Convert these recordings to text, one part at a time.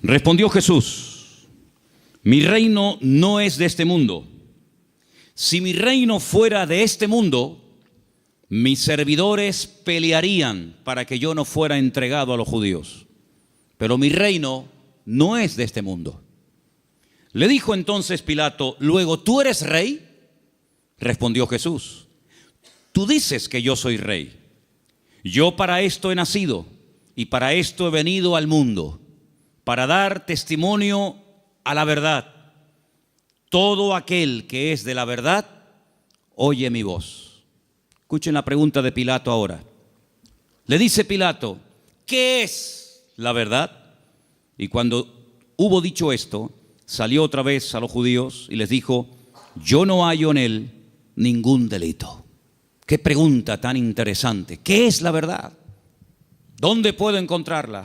Respondió Jesús: mi reino no es de este mundo. Si mi reino fuera de este mundo, mis servidores pelearían para que yo no fuera entregado a los judíos. Pero mi reino no es de este mundo. Le dijo entonces Pilato: luego, ¿tú eres rey? Respondió Jesús: tú dices que yo soy rey. Yo para esto he nacido y para esto he venido al mundo, para dar testimonio a la verdad. Todo aquel que es de la verdad, oye mi voz. Escuchen la pregunta de Pilato ahora. Le dice Pilato: ¿qué es la verdad? Y cuando hubo dicho esto, salió otra vez a los judíos y les dijo: yo no hallo en él ningún delito. Qué pregunta tan interesante. ¿Qué es la verdad? ¿Dónde puedo encontrarla?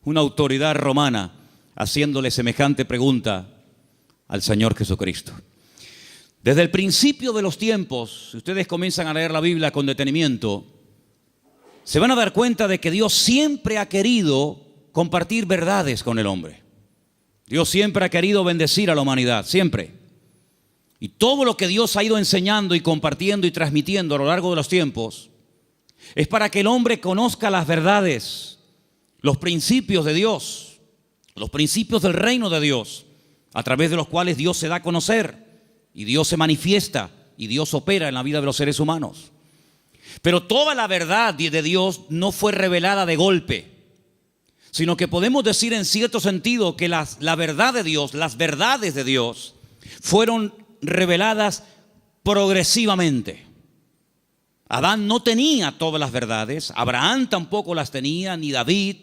Una autoridad romana haciéndole semejante pregunta al Señor Jesucristo. Desde el principio de los tiempos, si ustedes comienzan a leer la Biblia con detenimiento, se van a dar cuenta de que Dios siempre ha querido compartir verdades con el hombre. Dios siempre ha querido bendecir a la humanidad, siempre. Y todo lo que Dios ha ido enseñando y compartiendo y transmitiendo a lo largo de los tiempos es para que el hombre conozca las verdades, los principios de Dios, los principios del reino de Dios, a través de los cuales Dios se da a conocer y Dios se manifiesta y Dios opera en la vida de los seres humanos. Pero toda la verdad de Dios no fue revelada de golpe, sino que podemos decir en cierto sentido que la verdad de Dios, las verdades de Dios, fueron reveladas progresivamente. Adán no tenía todas las verdades, Abraham tampoco las tenía, ni David,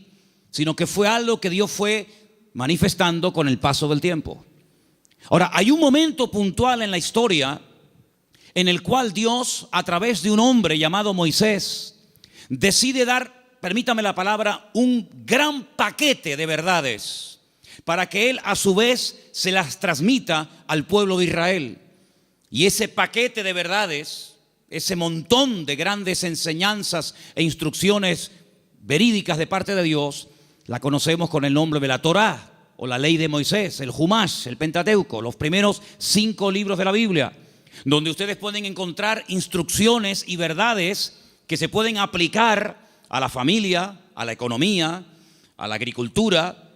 sino que fue algo que Dios fue manifestando con el paso del tiempo. Ahora, hay un momento puntual en la historia en el cual Dios, a través de un hombre llamado Moisés, decide dar, permítame la palabra, un gran paquete de verdades para que él a su vez se las transmita al pueblo de Israel. Y ese paquete de verdades, ese montón de grandes enseñanzas e instrucciones verídicas de parte de Dios, la conocemos con el nombre de la Torá, o la ley de Moisés, el Humash, el Pentateuco, los primeros 5 libros de la Biblia, donde ustedes pueden encontrar instrucciones y verdades que se pueden aplicar a la familia, a la economía, a la agricultura,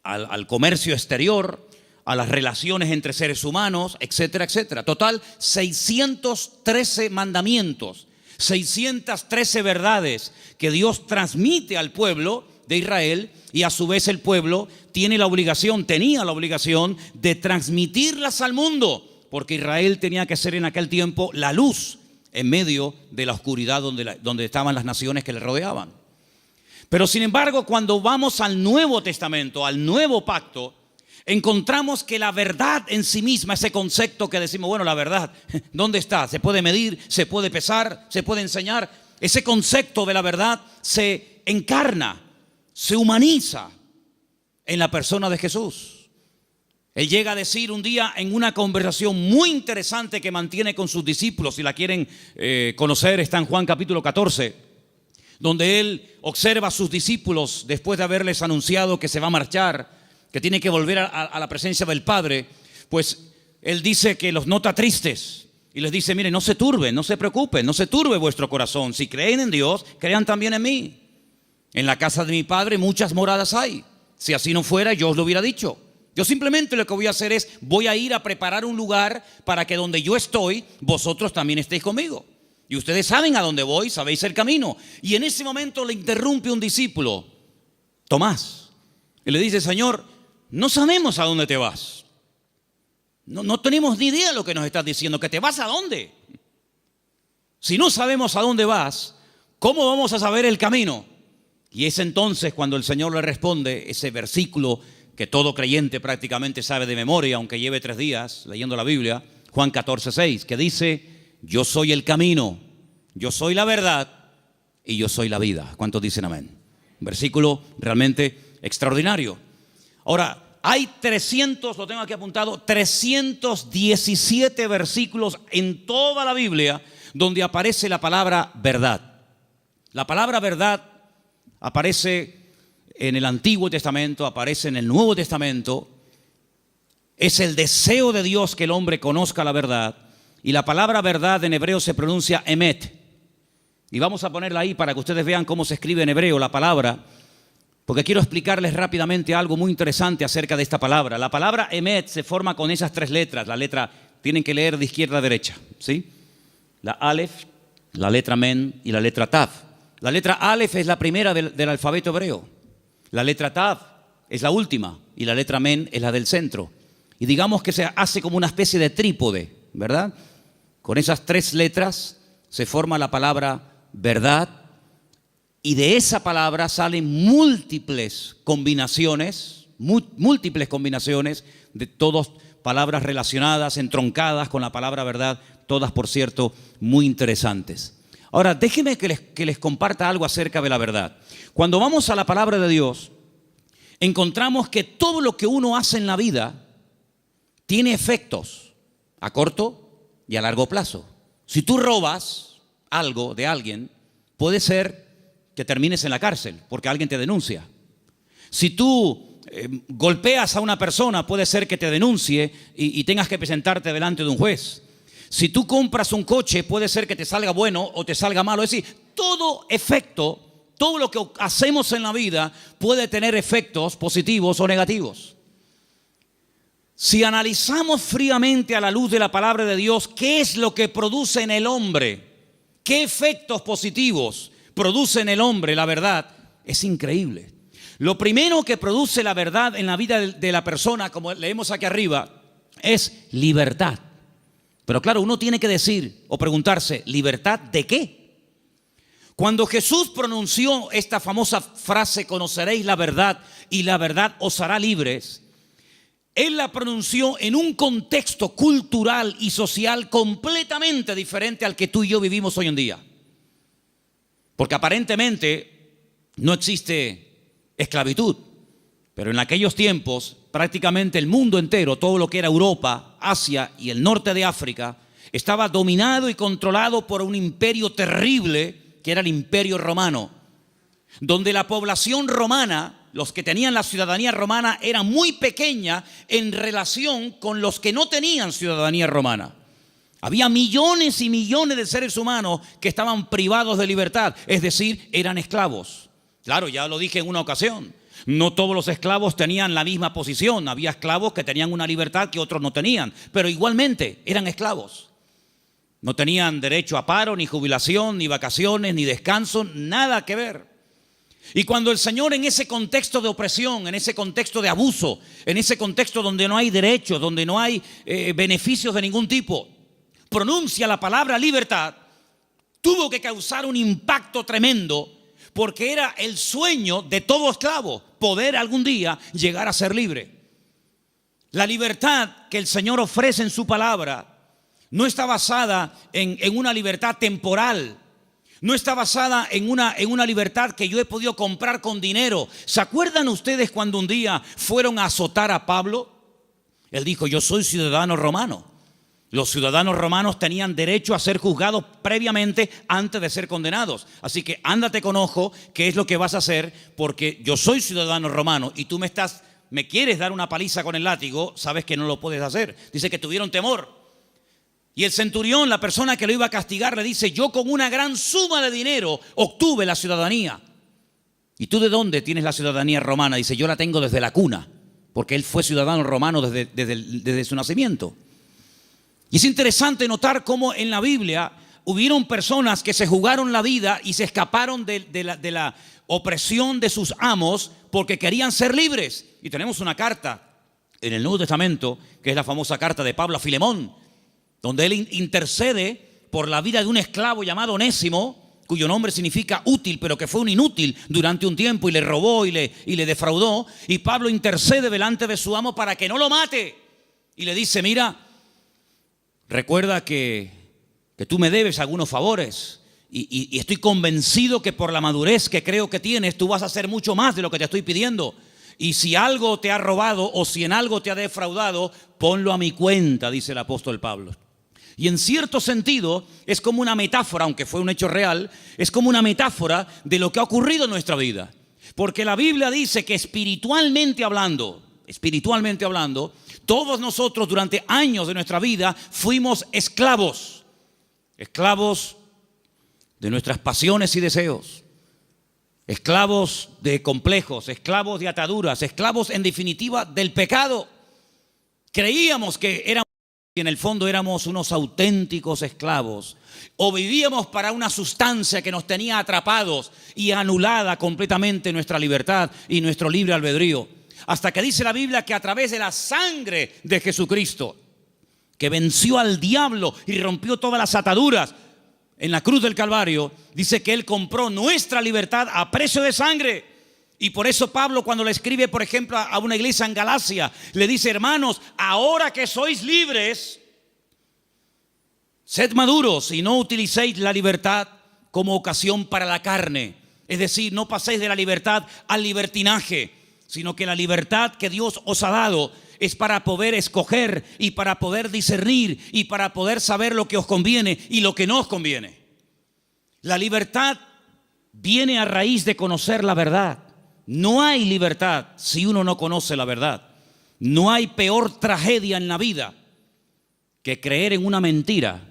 al comercio exterior, a las relaciones entre seres humanos, etcétera, etcétera. Total, 613 mandamientos, 613 verdades que Dios transmite al pueblo de Israel, y a su vez el pueblo tenía la obligación de transmitirlas al mundo, porque Israel tenía que ser en aquel tiempo la luz en medio de la oscuridad donde estaban las naciones que le rodeaban. Pero sin embargo, cuando vamos al Nuevo Testamento, al Nuevo Pacto, encontramos que la verdad en sí misma, ese concepto que decimos, bueno, la verdad, ¿dónde está? ¿Se puede medir? ¿Se puede pesar? ¿Se puede enseñar? Ese concepto de la verdad se encarna, se humaniza en la persona de Jesús. Él llega a decir un día en una conversación muy interesante que mantiene con sus discípulos, si la quieren conocer, está en Juan capítulo 14, donde él observa a sus discípulos después de haberles anunciado que se va a marchar, que tiene que volver a la presencia del Padre. Pues él dice que los nota tristes y les dice: miren, no se turben, no se preocupen, no se turbe vuestro corazón. Si creen en Dios, crean también en mí. En la casa de mi Padre muchas moradas hay. Si así no fuera, yo os lo hubiera dicho. Yo simplemente lo que voy a hacer es, voy a ir a preparar un lugar para que donde yo estoy, vosotros también estéis conmigo. Y ustedes saben a dónde voy, sabéis el camino. Y en ese momento le interrumpe un discípulo, Tomás, y le dice: Señor, no sabemos a dónde te vas. No tenemos ni idea de lo que nos estás diciendo. ¿Que te vas a dónde? Si no sabemos a dónde vas, ¿cómo vamos a saber el camino? Y es entonces cuando el Señor le responde ese versículo que todo creyente prácticamente sabe de memoria, aunque lleve 3 días leyendo la Biblia, Juan 14:6, que dice: yo soy el camino, yo soy la verdad y yo soy la vida. ¿Cuántos dicen amén? Un versículo realmente extraordinario. Ahora, hay 300, lo tengo aquí apuntado, 317 versículos en toda la Biblia donde aparece la palabra verdad. La palabra verdad aparece en el Antiguo Testamento, aparece en el Nuevo Testamento. Es el deseo de Dios que el hombre conozca la verdad. Y la palabra verdad en hebreo se pronuncia emet. Y vamos a ponerla ahí para que ustedes vean cómo se escribe en hebreo la palabra, porque quiero explicarles rápidamente algo muy interesante acerca de esta palabra. La palabra emet se forma con esas tres letras. La letra, tienen que leer de izquierda a derecha, ¿sí? La alef, la letra men y la letra tav. La letra alef es la primera del alfabeto hebreo. La letra tav es la última y la letra men es la del centro. Y digamos que se hace como una especie de trípode, ¿verdad? Con esas tres letras se forma la palabra verdad, y de esa palabra salen múltiples combinaciones de todas palabras relacionadas, entroncadas con la palabra verdad, todas, por cierto, muy interesantes. Ahora, déjenme que les comparta algo acerca de la verdad. Cuando vamos a la palabra de Dios, encontramos que todo lo que uno hace en la vida tiene efectos a corto y a largo plazo. Si tú robas algo de alguien, puede ser que termines en la cárcel porque alguien te denuncia. Si tú golpeas a una persona, puede ser que te denuncie y tengas que presentarte delante de un juez. Si tú compras un coche, puede ser que te salga bueno o te salga malo. Es decir, todo efecto, todo lo que hacemos en la vida puede tener efectos positivos o negativos. Si analizamos fríamente a la luz de la palabra de Dios, ¿qué es lo que produce en el hombre? ¿Qué efectos positivos produce en el hombre la verdad? Es increíble. Lo primero que produce la verdad en la vida de la persona, como leemos aquí arriba, es libertad. Pero claro, uno tiene que decir o preguntarse, ¿libertad de qué? Cuando Jesús pronunció esta famosa frase, conoceréis la verdad y la verdad os hará libres, Él la pronunció en un contexto cultural y social completamente diferente al que tú y yo vivimos hoy en día. Porque aparentemente no existe esclavitud, pero en aquellos tiempos prácticamente el mundo entero, todo lo que era Europa, Asia y el norte de África, estaba dominado y controlado por un imperio terrible que era el Imperio Romano, donde la población romana, los que tenían la ciudadanía romana, era muy pequeña en relación con los que no tenían ciudadanía romana. Había millones y millones de seres humanos que estaban privados de libertad, es decir, eran esclavos. Claro, ya lo dije en una ocasión, no todos los esclavos tenían la misma posición. Había esclavos que tenían una libertad que otros no tenían, pero igualmente eran esclavos. No tenían derecho a paro, ni jubilación, ni vacaciones, ni descanso, nada que ver. Y cuando el Señor, en ese contexto de opresión, en ese contexto de abuso, en ese contexto donde no hay derechos, donde no hay beneficios de ningún tipo, pronuncia la palabra libertad, tuvo que causar un impacto tremendo, porque era el sueño de todo esclavo, poder algún día llegar a ser libre. La libertad que el Señor ofrece en su palabra no está basada en una libertad temporal. No está basada en una libertad que yo he podido comprar con dinero. ¿Se acuerdan ustedes cuando un día fueron a azotar a Pablo? Él dijo, yo soy ciudadano romano. Los ciudadanos romanos tenían derecho a ser juzgados previamente antes de ser condenados. Así que ándate con ojo qué es lo que vas a hacer, porque yo soy ciudadano romano y tú me quieres dar una paliza con el látigo, sabes que no lo puedes hacer. Dice que tuvieron temor. Y el centurión, la persona que lo iba a castigar, le dice, yo con una gran suma de dinero obtuve la ciudadanía. ¿Y tú de dónde tienes la ciudadanía romana? Dice, yo la tengo desde la cuna, porque él fue ciudadano romano desde su nacimiento. Y es interesante notar cómo en la Biblia hubieron personas que se jugaron la vida y se escaparon de la opresión de sus amos porque querían ser libres. Y tenemos una carta en el Nuevo Testamento, que es la famosa carta de Pablo a Filemón, donde él intercede por la vida de un esclavo llamado Onésimo, cuyo nombre significa útil, pero que fue un inútil durante un tiempo y le robó y le defraudó. Y Pablo intercede delante de su amo para que no lo mate. Y le dice, mira, recuerda que tú me debes algunos favores y estoy convencido que por la madurez que creo que tienes, tú vas a hacer mucho más de lo que te estoy pidiendo. Y si algo te ha robado o si en algo te ha defraudado, ponlo a mi cuenta, dice el apóstol Pablo. Y en cierto sentido es como una metáfora, aunque fue un hecho real, es como una metáfora de lo que ha ocurrido en nuestra vida. Porque la Biblia dice que espiritualmente hablando, todos nosotros durante años de nuestra vida fuimos esclavos de nuestras pasiones y deseos, esclavos de complejos, esclavos de ataduras, esclavos en definitiva del pecado. Creíamos que éramos, y en el fondo éramos unos auténticos esclavos, o vivíamos para una sustancia que nos tenía atrapados y anulada completamente nuestra libertad y nuestro libre albedrío. Hasta que dice la Biblia que a través de la sangre de Jesucristo, que venció al diablo y rompió todas las ataduras en la cruz del Calvario, dice que Él compró nuestra libertad a precio de sangre. Y por eso Pablo, cuando le escribe, por ejemplo, a una iglesia en Galacia, le dice: hermanos, ahora que sois libres, sed maduros y no utilicéis la libertad como ocasión para la carne. Es decir, no paséis de la libertad al libertinaje, sino que la libertad que Dios os ha dado es para poder escoger y para poder discernir y para poder saber lo que os conviene y lo que no os conviene. La libertad viene a raíz de conocer la verdad. No hay libertad si uno no conoce la verdad. No hay peor tragedia en la vida que creer en una mentira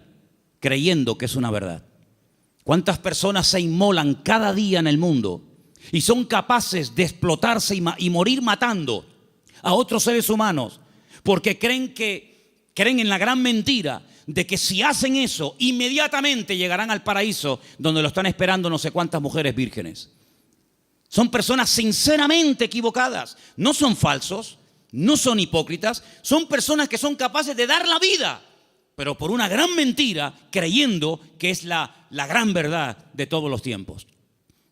creyendo que es una verdad. ¿Cuántas personas se inmolan cada día en el mundo y son capaces de explotarse y morir matando a otros seres humanos porque creen en la gran mentira de que si hacen eso inmediatamente llegarán al paraíso donde lo están esperando no sé cuántas mujeres vírgenes? Son personas sinceramente equivocadas. No son falsos, no son hipócritas. Son personas que son capaces de dar la vida, pero por una gran mentira, creyendo que es la gran verdad de todos los tiempos.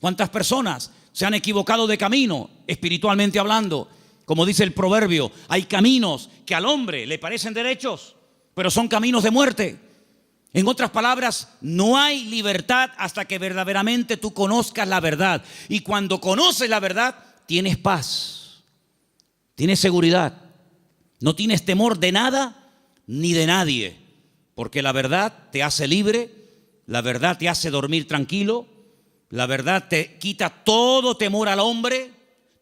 ¿Cuántas personas se han equivocado de camino, espiritualmente hablando? Como dice el proverbio, hay caminos que al hombre le parecen derechos, pero son caminos de muerte. En otras palabras, no hay libertad hasta que verdaderamente tú conozcas la verdad. Y cuando conoces la verdad, tienes paz, tienes seguridad, no tienes temor de nada ni de nadie. Porque la verdad te hace libre, la verdad te hace dormir tranquilo, la verdad te quita todo temor al hombre,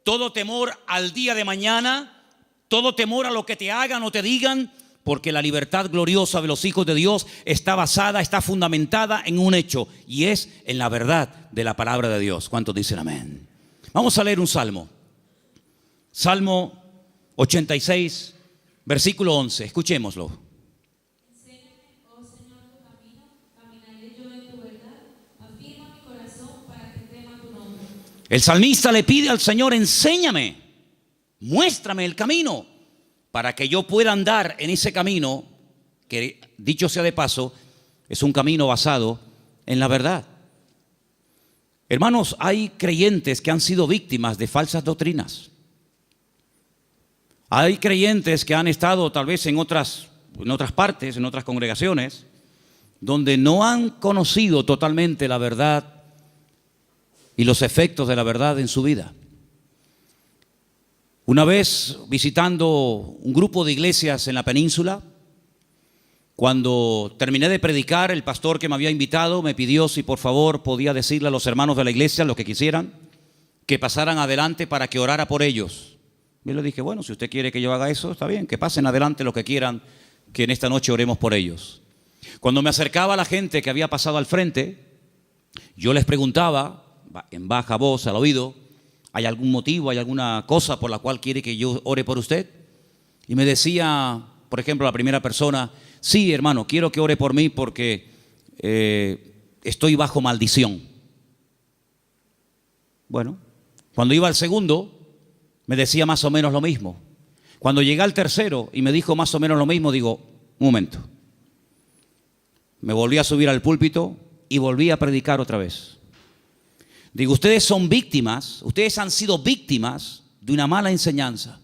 todo temor al día de mañana, todo temor a lo que te hagan o te digan. Porque la libertad gloriosa de los hijos de Dios está basada, está fundamentada en un hecho, y es en la verdad de la palabra de Dios. ¿Cuántos dicen amén? Vamos a leer un salmo. Salmo 86, versículo 11. Escuchémoslo. Enséñame, oh Señor, tu camino, caminaré yo en tu verdad. Afirma mi corazón para que tema tu nombre. El salmista le pide al Señor: enséñame, muéstrame el camino, para que yo pueda andar en ese camino, que dicho sea de paso, es un camino basado en la verdad. Hermanos, hay creyentes que han sido víctimas de falsas doctrinas. Hay creyentes que han estado tal vez en otras partes, en otras congregaciones, donde no han conocido totalmente la verdad y los efectos de la verdad en su vida. Una vez visitando un grupo de iglesias en la península, cuando terminé de predicar, el pastor que me había invitado me pidió si por favor podía decirle a los hermanos de la iglesia, los que quisieran, que pasaran adelante para que orara por ellos. Yo le dije: bueno, si usted quiere que yo haga eso, está bien, que pasen adelante los que quieran, que en esta noche oremos por ellos. Cuando me acercaba a la gente que había pasado al frente, yo les preguntaba en baja voz al oído: ¿hay algún motivo, hay alguna cosa por la cual quiere que yo ore por usted? Y me decía, por ejemplo, la primera persona: sí, hermano, quiero que ore por mí porque estoy bajo maldición. Bueno, cuando iba al segundo, me decía más o menos lo mismo. Cuando llegué al tercero y me dijo más o menos lo mismo, digo: un momento. Me volví a subir al púlpito y volví a predicar otra vez. Digo: ustedes son víctimas, ustedes han sido víctimas de una mala enseñanza.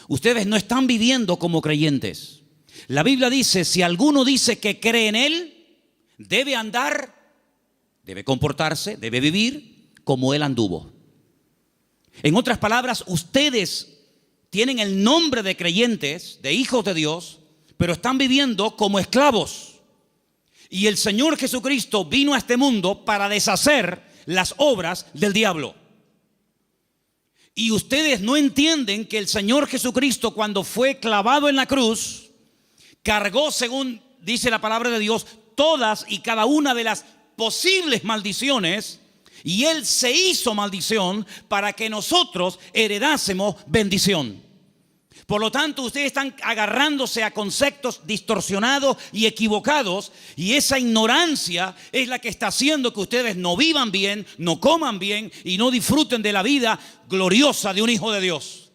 Ustedes no están viviendo como creyentes. La Biblia dice: si alguno dice que cree en Él, debe andar, debe comportarse, debe vivir como Él anduvo. En otras palabras, ustedes tienen el nombre de creyentes, de hijos de Dios, pero están viviendo como esclavos. Y el Señor Jesucristo vino a este mundo para deshacer las obras del diablo. Y ustedes no entienden que el Señor Jesucristo, cuando fue clavado en la cruz, cargó, según dice la palabra de Dios, todas y cada una de las posibles maldiciones, y Él se hizo maldición para que nosotros heredásemos bendición. Por lo tanto, ustedes están agarrándose a conceptos distorsionados y equivocados, y esa ignorancia es la que está haciendo que ustedes no vivan bien, no coman bien y no disfruten de la vida gloriosa de un hijo de Dios.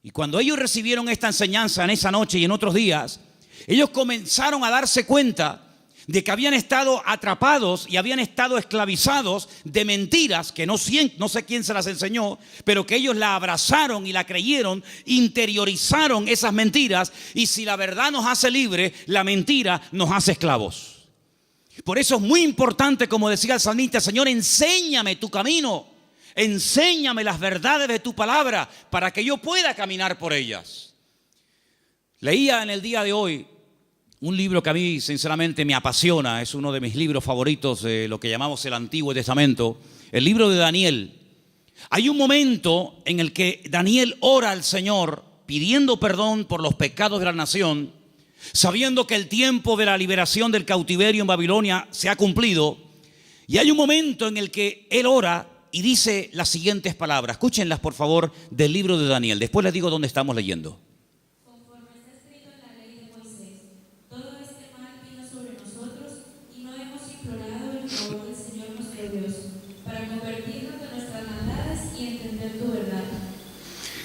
Y cuando ellos recibieron esta enseñanza en esa noche y en otros días, ellos comenzaron a darse cuenta de que habían estado atrapados y habían estado esclavizados de mentiras que no sé quién se las enseñó, pero que ellos la abrazaron y la creyeron, interiorizaron esas mentiras, y si la verdad nos hace libres, la mentira nos hace esclavos. Por eso es muy importante, como decía el salmista: Señor, enséñame tu camino, enséñame las verdades de tu palabra para que yo pueda caminar por ellas. Leía en el día de hoy un libro que a mí sinceramente me apasiona, es uno de mis libros favoritos de lo que llamamos el Antiguo Testamento, el libro de Daniel. Hay un momento en el que Daniel ora al Señor pidiendo perdón por los pecados de la nación, sabiendo que el tiempo de la liberación del cautiverio en Babilonia se ha cumplido. Y hay un momento en el que él ora y dice las siguientes palabras. Escúchenlas, por favor, del libro de Daniel. Después les digo dónde estamos leyendo.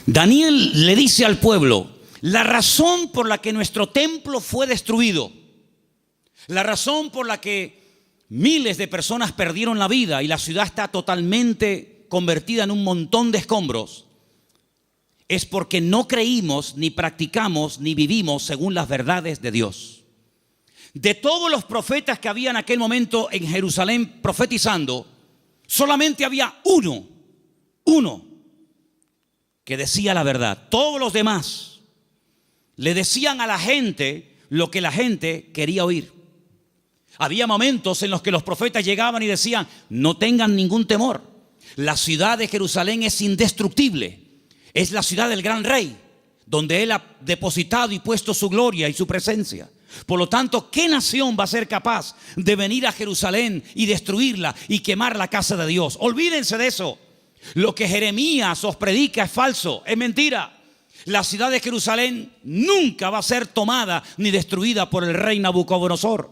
Daniel le dice al pueblo: la razón por la que nuestro templo fue destruido, la razón por la que miles de personas perdieron la vida y la ciudad está totalmente convertida en un montón de escombros, es porque no creímos, ni practicamos, ni vivimos según las verdades de Dios. De todos los profetas que había en aquel momento en Jerusalén profetizando, solamente había uno que decía la verdad. Todos los demás le decían a la gente lo que la gente quería oír. Había momentos en los que los profetas llegaban y decían: no tengan ningún temor, la ciudad de Jerusalén es indestructible, es la ciudad del gran rey, donde Él ha depositado y puesto su gloria y su presencia. Por lo tanto, ¿qué nación va a ser capaz de venir a Jerusalén y destruirla y quemar la casa de Dios? Olvídense de eso. Lo que Jeremías os predica es falso, es mentira. La ciudad de Jerusalén nunca va a ser tomada ni destruida por el rey Nabucodonosor.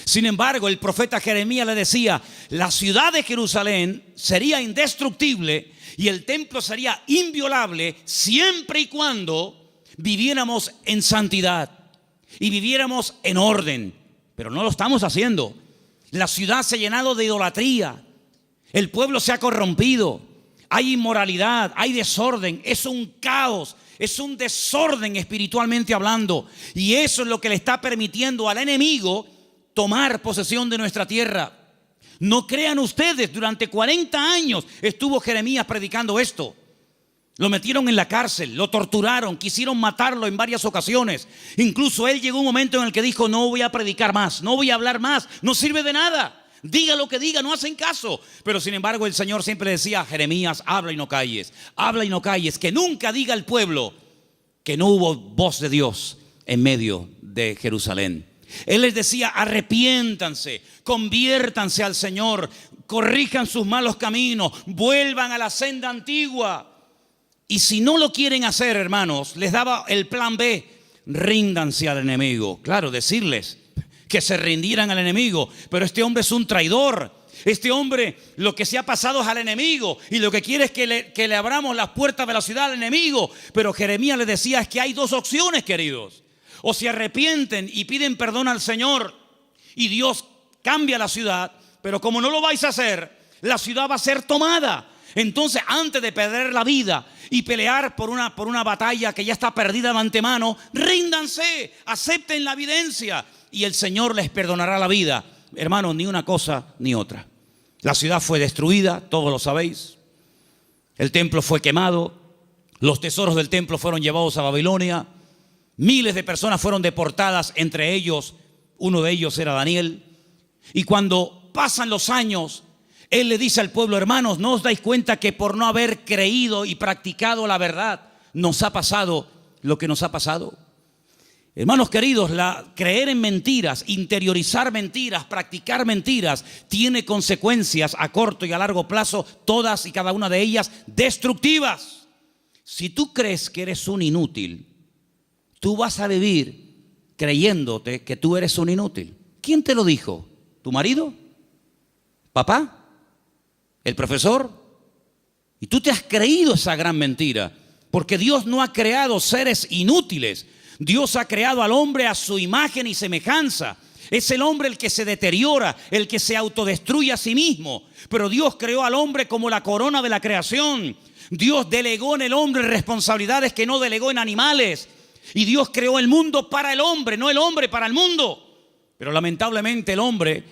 Sin embargo, el profeta Jeremías le decía: la ciudad de Jerusalén sería indestructible y el templo sería inviolable siempre y cuando viviéramos en santidad y viviéramos en orden. Pero no lo estamos haciendo. La ciudad se ha llenado de idolatría. El pueblo se ha corrompido, hay inmoralidad, hay desorden, es un caos, es un desorden espiritualmente hablando. Y eso es lo que le está permitiendo al enemigo tomar posesión de nuestra tierra. No crean ustedes, durante 40 años estuvo Jeremías predicando esto. Lo metieron en la cárcel, lo torturaron, quisieron matarlo en varias ocasiones. Incluso él llegó un momento en el que dijo: no voy a predicar más, no voy a hablar más, no sirve de nada. Diga lo que diga, no hacen caso. Pero sin embargo el Señor siempre decía: Jeremías, habla y no calles, habla y no calles. Que nunca diga el pueblo que no hubo voz de Dios en medio de Jerusalén. Él les decía: arrepiéntanse, conviértanse al Señor, corrijan sus malos caminos, vuelvan a la senda antigua. Y si no lo quieren hacer, hermanos, les daba el plan B: ríndanse al enemigo. Claro, decirles que se rindieran al enemigo, pero este hombre es un traidor. Este hombre lo que se ha pasado es al enemigo y lo que quiere es que le abramos las puertas de la ciudad al enemigo. Pero Jeremías le decía: es que hay dos opciones, queridos. O se arrepienten y piden perdón al Señor y Dios cambia la ciudad, pero como no lo vais a hacer, la ciudad va a ser tomada. Entonces, antes de perder la vida y pelear por una batalla que ya está perdida de antemano, ríndanse, acepten la evidencia y el Señor les perdonará la vida. Hermanos, ni una cosa ni otra. La ciudad fue destruida, todos lo sabéis. El templo fue quemado, los tesoros del templo fueron llevados a Babilonia. Miles de personas fueron deportadas, entre ellos uno de ellos era Daniel. Y cuando pasan los años, él le dice al pueblo: hermanos, ¿no os dais cuenta que por no haber creído y practicado la verdad nos ha pasado lo que nos ha pasado? Hermanos queridos, creer en mentiras, interiorizar mentiras, practicar mentiras, tiene consecuencias a corto y a largo plazo, todas y cada una de ellas destructivas. Si tú crees que eres un inútil, tú vas a vivir creyéndote que tú eres un inútil. ¿Quién te lo dijo? ¿Tu marido? ¿Papá? ¿El profesor? Y tú te has creído esa gran mentira, porque Dios no ha creado seres inútiles. Dios ha creado al hombre a su imagen y semejanza. Es el hombre el que se deteriora, el que se autodestruye a sí mismo. Pero Dios creó al hombre como la corona de la creación. Dios delegó en el hombre responsabilidades que no delegó en animales. Y Dios creó el mundo para el hombre, no el hombre para el mundo. Pero lamentablemente el hombre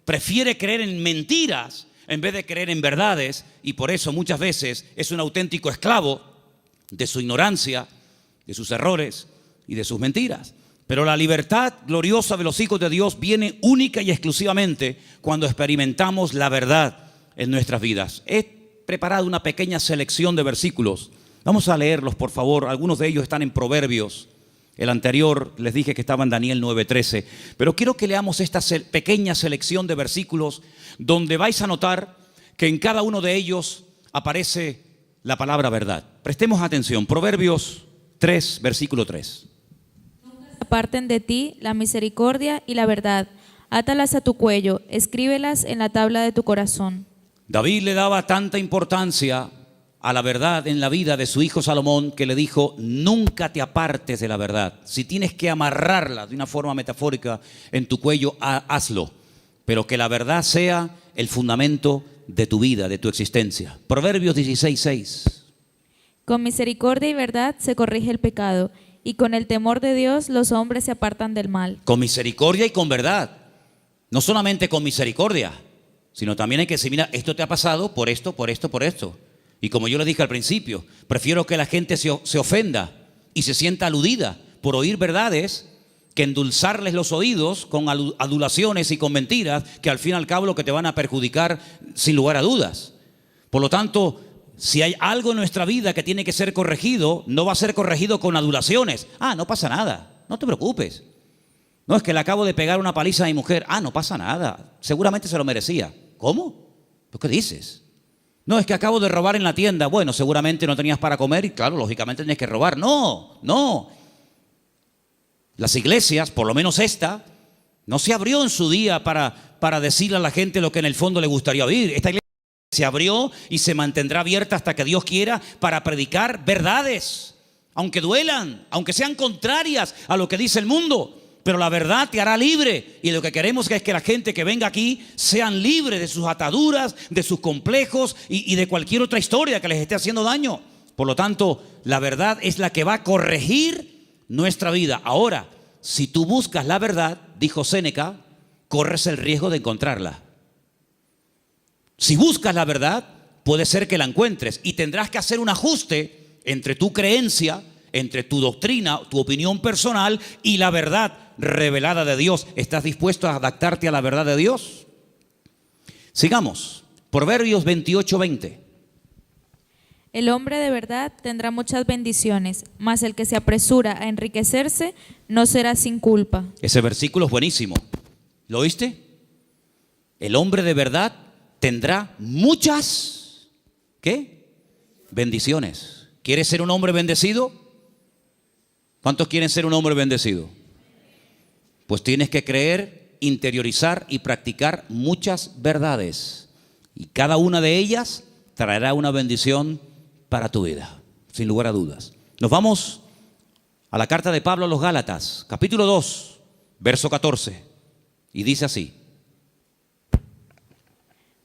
prefiere creer en mentiras en vez de creer en verdades. Y por eso muchas veces es un auténtico esclavo de su ignorancia, de sus errores y de sus mentiras. Pero la libertad gloriosa de los hijos de Dios viene única y exclusivamente cuando experimentamos la verdad en nuestras vidas. He preparado una pequeña selección de versículos. Vamos a leerlos, por favor. Algunos de ellos están en Proverbios. El anterior les dije que estaba en Daniel 9:13. Pero quiero que leamos esta pequeña selección de versículos donde vais a notar que en cada uno de ellos aparece la palabra verdad. Prestemos atención. Proverbios 3, versículo 3. Aparten de ti la misericordia y la verdad. Átalas a tu cuello, escríbelas en la tabla de tu corazón. David le daba tanta importancia a la verdad en la vida de su hijo Salomón que le dijo: nunca te apartes de la verdad. Si tienes que amarrarla de una forma metafórica en tu cuello, hazlo. Pero que la verdad sea el fundamento de tu vida, de tu existencia. Proverbios 16:6. Con misericordia y verdad se corrige el pecado, y con el temor de Dios los hombres se apartan del mal. Con misericordia y con verdad. No solamente con misericordia, sino también hay que decir: mira, esto te ha pasado por esto, por esto, por esto. Y como yo le dije al principio, prefiero que la gente se ofenda y se sienta aludida por oír verdades que endulzarles los oídos con adulaciones y con mentiras que al fin y al cabo lo que te van a perjudicar sin lugar a dudas. Por lo tanto, si hay algo en nuestra vida que tiene que ser corregido, no va a ser corregido con adulaciones. No pasa nada, no te preocupes. No, es que le acabo de pegar una paliza a mi mujer. No pasa nada, seguramente se lo merecía. ¿Cómo? ¿Qué dices? No, es que acabo de robar en la tienda. Bueno, seguramente no tenías para comer y claro, lógicamente tenías que robar. No. Las iglesias, por lo menos esta, no se abrió en su día para decirle a la gente lo que en el fondo le gustaría oír. Esta iglesia se abrió y se mantendrá abierta hasta que Dios quiera para predicar verdades, aunque duelan, aunque sean contrarias a lo que dice el mundo. Pero la verdad te hará libre, y lo que queremos es que la gente que venga aquí sean libres de sus ataduras, de sus complejos y de cualquier otra historia que les esté haciendo daño. Por lo tanto, la verdad es la que va a corregir nuestra vida. Ahora, si tú buscas la verdad, dijo Séneca, corres el riesgo de encontrarla. Si buscas la verdad, puede ser que la encuentres y tendrás que hacer un ajuste entre tu creencia, entre tu doctrina, tu opinión personal y la verdad revelada de Dios. ¿Estás dispuesto a adaptarte a la verdad de Dios? Sigamos. Proverbios 28:20. El hombre de verdad tendrá muchas bendiciones, mas el que se apresura a enriquecerse no será sin culpa. Ese versículo es buenísimo. ¿Lo oíste? El hombre de verdad tendrá muchas, ¿qué? Bendiciones. ¿Quieres ser un hombre bendecido? ¿Cuántos quieren ser un hombre bendecido? Pues tienes que creer, interiorizar y practicar muchas verdades. Y cada una de ellas traerá una bendición para tu vida, sin lugar a dudas. Nos vamos a la carta de Pablo a los Gálatas, capítulo 2, verso 14. Y dice así: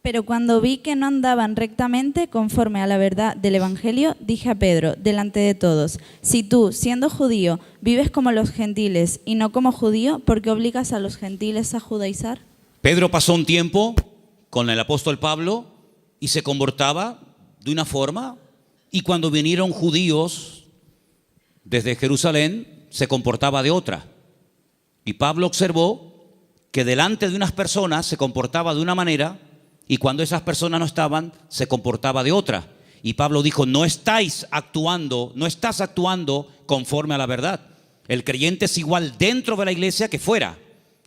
Pero cuando vi que no andaban rectamente conforme a la verdad del Evangelio, dije a Pedro, delante de todos: si tú, siendo judío, vives como los gentiles y no como judío, ¿por qué obligas a los gentiles a judaizar? Pedro pasó un tiempo con el apóstol Pablo y se comportaba de una forma, y cuando vinieron judíos desde Jerusalén se comportaba de otra. Y Pablo observó que delante de unas personas se comportaba de una manera y cuando esas personas no estaban, se comportaba de otra. Y Pablo dijo, no estás actuando conforme a la verdad. El creyente es igual dentro de la iglesia que fuera.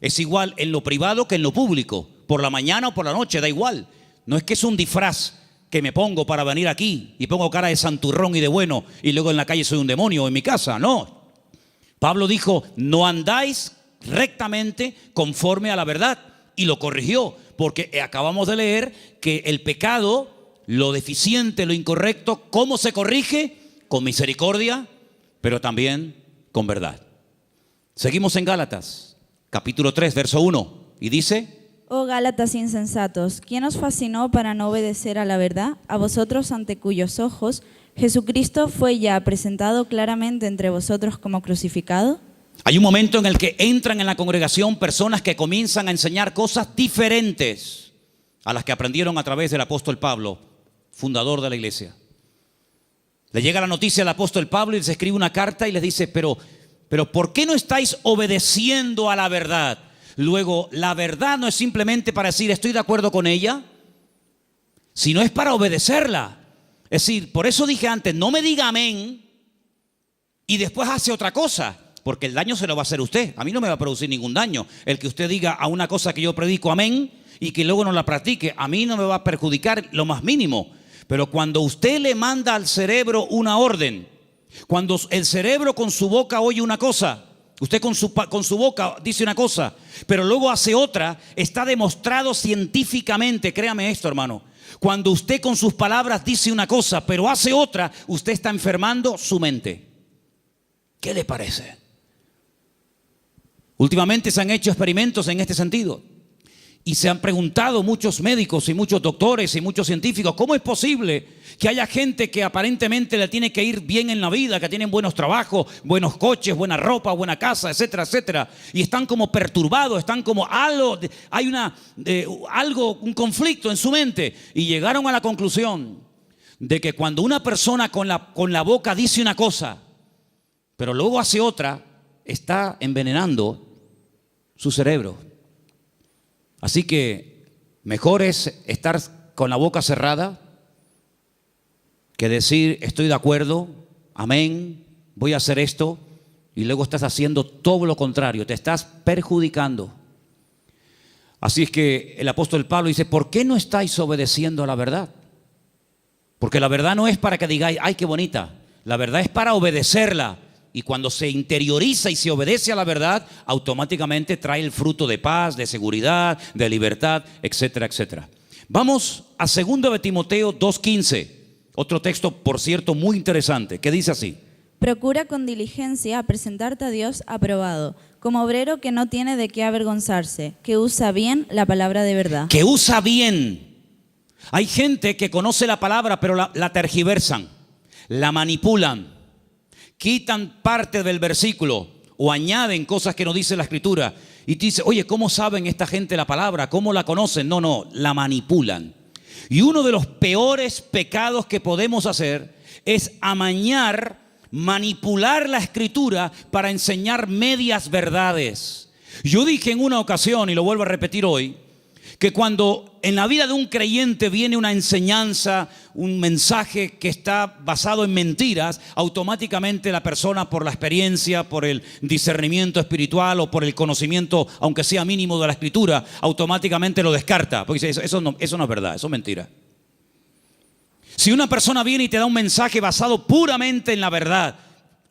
Es igual en lo privado que en lo público. Por la mañana o por la noche, da igual. No es que es un disfraz que me pongo para venir aquí y pongo cara de santurrón y de bueno y luego en la calle soy un demonio o en mi casa. No. Pablo dijo, no andáis rectamente conforme a la verdad. Y lo corrigió, porque acabamos de leer que el pecado, lo deficiente, lo incorrecto, ¿cómo se corrige? Con misericordia, pero también con verdad. Seguimos en Gálatas, capítulo 3, verso 1, y dice: Oh Gálatas insensatos, ¿quién os fascinó para no obedecer a la verdad? A vosotros ante cuyos ojos Jesucristo fue ya presentado claramente entre vosotros como crucificado. Hay un momento en el que entran en la congregación personas que comienzan a enseñar cosas diferentes a las que aprendieron a través del apóstol Pablo, fundador de la iglesia. Le llega la noticia al apóstol Pablo y les escribe una carta y les dice, pero ¿por qué no estáis obedeciendo a la verdad? Luego, la verdad no es simplemente para decir estoy de acuerdo con ella, sino es para obedecerla. Es decir, por eso dije antes, no me diga amén y después hace otra cosa, porque el daño se lo va a hacer usted. A mí no me va a producir ningún daño el que usted diga a una cosa que yo predico amén y que luego no la practique. A mí no me va a perjudicar lo más mínimo. Pero cuando usted le manda al cerebro una orden, cuando el cerebro con su boca oye una cosa, usted con su boca dice una cosa, pero luego hace otra, está demostrado científicamente, créame esto, hermano. Cuando usted con sus palabras dice una cosa, pero hace otra, usted está enfermando su mente. ¿Qué le parece? Últimamente se han hecho experimentos en este sentido. Y se han preguntado muchos médicos y muchos doctores y muchos científicos, ¿cómo es posible que haya gente que aparentemente le tiene que ir bien en la vida, que tienen buenos trabajos, buenos coches, buena ropa, buena casa, etcétera, etcétera? Y están como perturbados, están como hay un conflicto en su mente. Y llegaron a la conclusión de que cuando una persona con la boca dice una cosa, pero luego hace otra, está envenenando su cerebro. Así que mejor es estar con la boca cerrada que decir estoy de acuerdo, amén, voy a hacer esto y luego estás haciendo todo lo contrario, te estás perjudicando. Así es que el apóstol Pablo dice, ¿por qué no estáis obedeciendo a la verdad? Porque la verdad no es para que digáis, ay, qué bonita, la verdad es para obedecerla. Y cuando se interioriza y se obedece a la verdad, automáticamente trae el fruto de paz, de seguridad, de libertad, etcétera, etcétera. Vamos a 2 de Timoteo 2:15, otro texto, por cierto, muy interesante, que dice así. Procura con diligencia presentarte a Dios aprobado, como obrero que no tiene de qué avergonzarse, que usa bien la palabra de verdad. Que usa bien. Hay gente que conoce la palabra, pero la tergiversan, la manipulan. Quitan parte del versículo o añaden cosas que no dice la escritura. Y tú dices, oye, ¿cómo saben esta gente la palabra? ¿Cómo la conocen? No, la manipulan. Y uno de los peores pecados que podemos hacer es amañar, manipular la escritura para enseñar medias verdades. Yo dije en una ocasión, y lo vuelvo a repetir hoy, que cuando en la vida de un creyente viene una enseñanza, un mensaje que está basado en mentiras, automáticamente la persona por la experiencia, por el discernimiento espiritual o por el conocimiento, aunque sea mínimo de la escritura, automáticamente lo descarta. Porque dice, eso no es verdad, eso es mentira. Si una persona viene y te da un mensaje basado puramente en la verdad,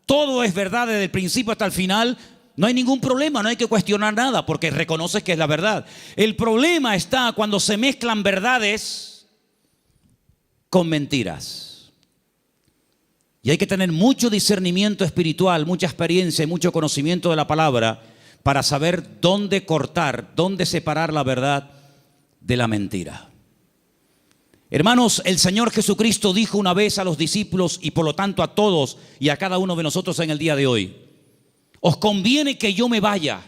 todo es verdad desde el principio hasta el final, no hay ningún problema, no hay que cuestionar nada porque reconoces que es la verdad. El problema está cuando se mezclan verdades con mentiras. Y hay que tener mucho discernimiento espiritual, mucha experiencia y mucho conocimiento de la palabra para saber dónde cortar, dónde separar la verdad de la mentira. Hermanos, el Señor Jesucristo dijo una vez a los discípulos y por lo tanto a todos y a cada uno de nosotros en el día de hoy: os conviene que yo me vaya,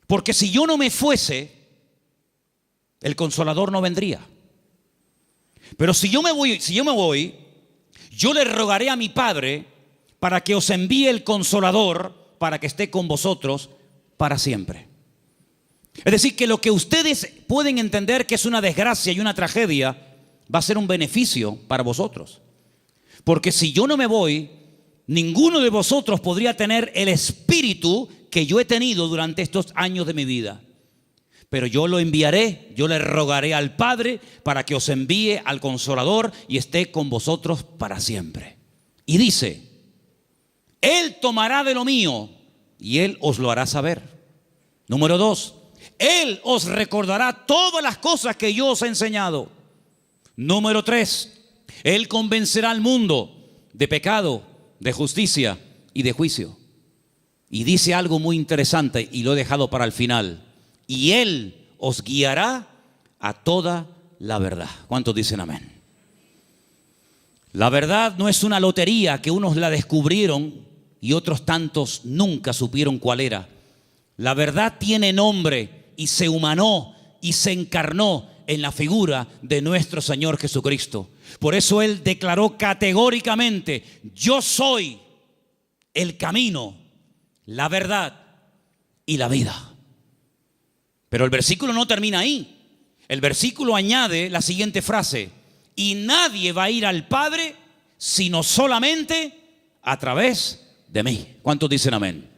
porque si yo no me fuese, el Consolador no vendría. Pero si yo me voy, yo le rogaré a mi Padre para que os envíe el Consolador para que esté con vosotros para siempre. Es decir, que lo que ustedes pueden entender que es una desgracia y una tragedia, va a ser un beneficio para vosotros. Porque si yo no me voy, ninguno de vosotros podría tener el espíritu que yo he tenido durante estos años de mi vida. Pero yo lo enviaré, yo le rogaré al Padre para que os envíe al Consolador y esté con vosotros para siempre. Y dice, Él tomará de lo mío y Él os lo hará saber. Número 2, Él os recordará todas las cosas que yo os he enseñado. Número 3, Él convencerá al mundo de pecado, de justicia y de juicio. Y dice algo muy interesante y lo he dejado para el final. Y Él os guiará a toda la verdad. ¿Cuántos dicen amén? La verdad no es una lotería que unos la descubrieron y otros tantos nunca supieron cuál era. La verdad tiene nombre y se humanó y se encarnó en la figura de nuestro Señor Jesucristo. Por eso Él declaró categóricamente: yo soy el camino, la verdad y la vida. Pero el versículo no termina ahí. El versículo añade la siguiente frase: y nadie va a ir al Padre sino solamente a través de mí. ¿Cuántos dicen amén?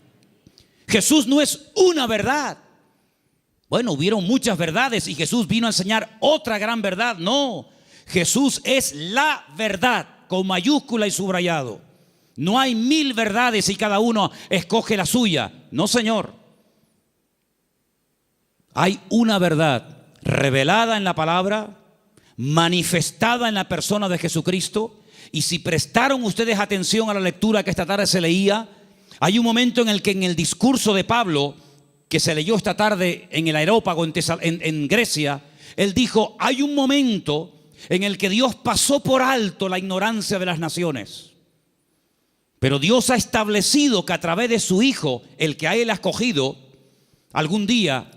Jesús no es una verdad. Bueno, hubieron muchas verdades y Jesús vino a enseñar otra gran verdad. No, Jesús es la verdad, con mayúscula y subrayado. No hay 1000 verdades y cada uno escoge la suya. No, Señor. Hay una verdad revelada en la palabra, manifestada en la persona de Jesucristo. Y si prestaron ustedes atención a la lectura que esta tarde se leía, hay un momento en el que en el discurso de Pablo, que se leyó esta tarde en el Areópago en Grecia, él dijo: hay un momento en el que Dios pasó por alto la ignorancia de las naciones, pero Dios ha establecido que a través de su Hijo, el que a Él ha escogido, algún día,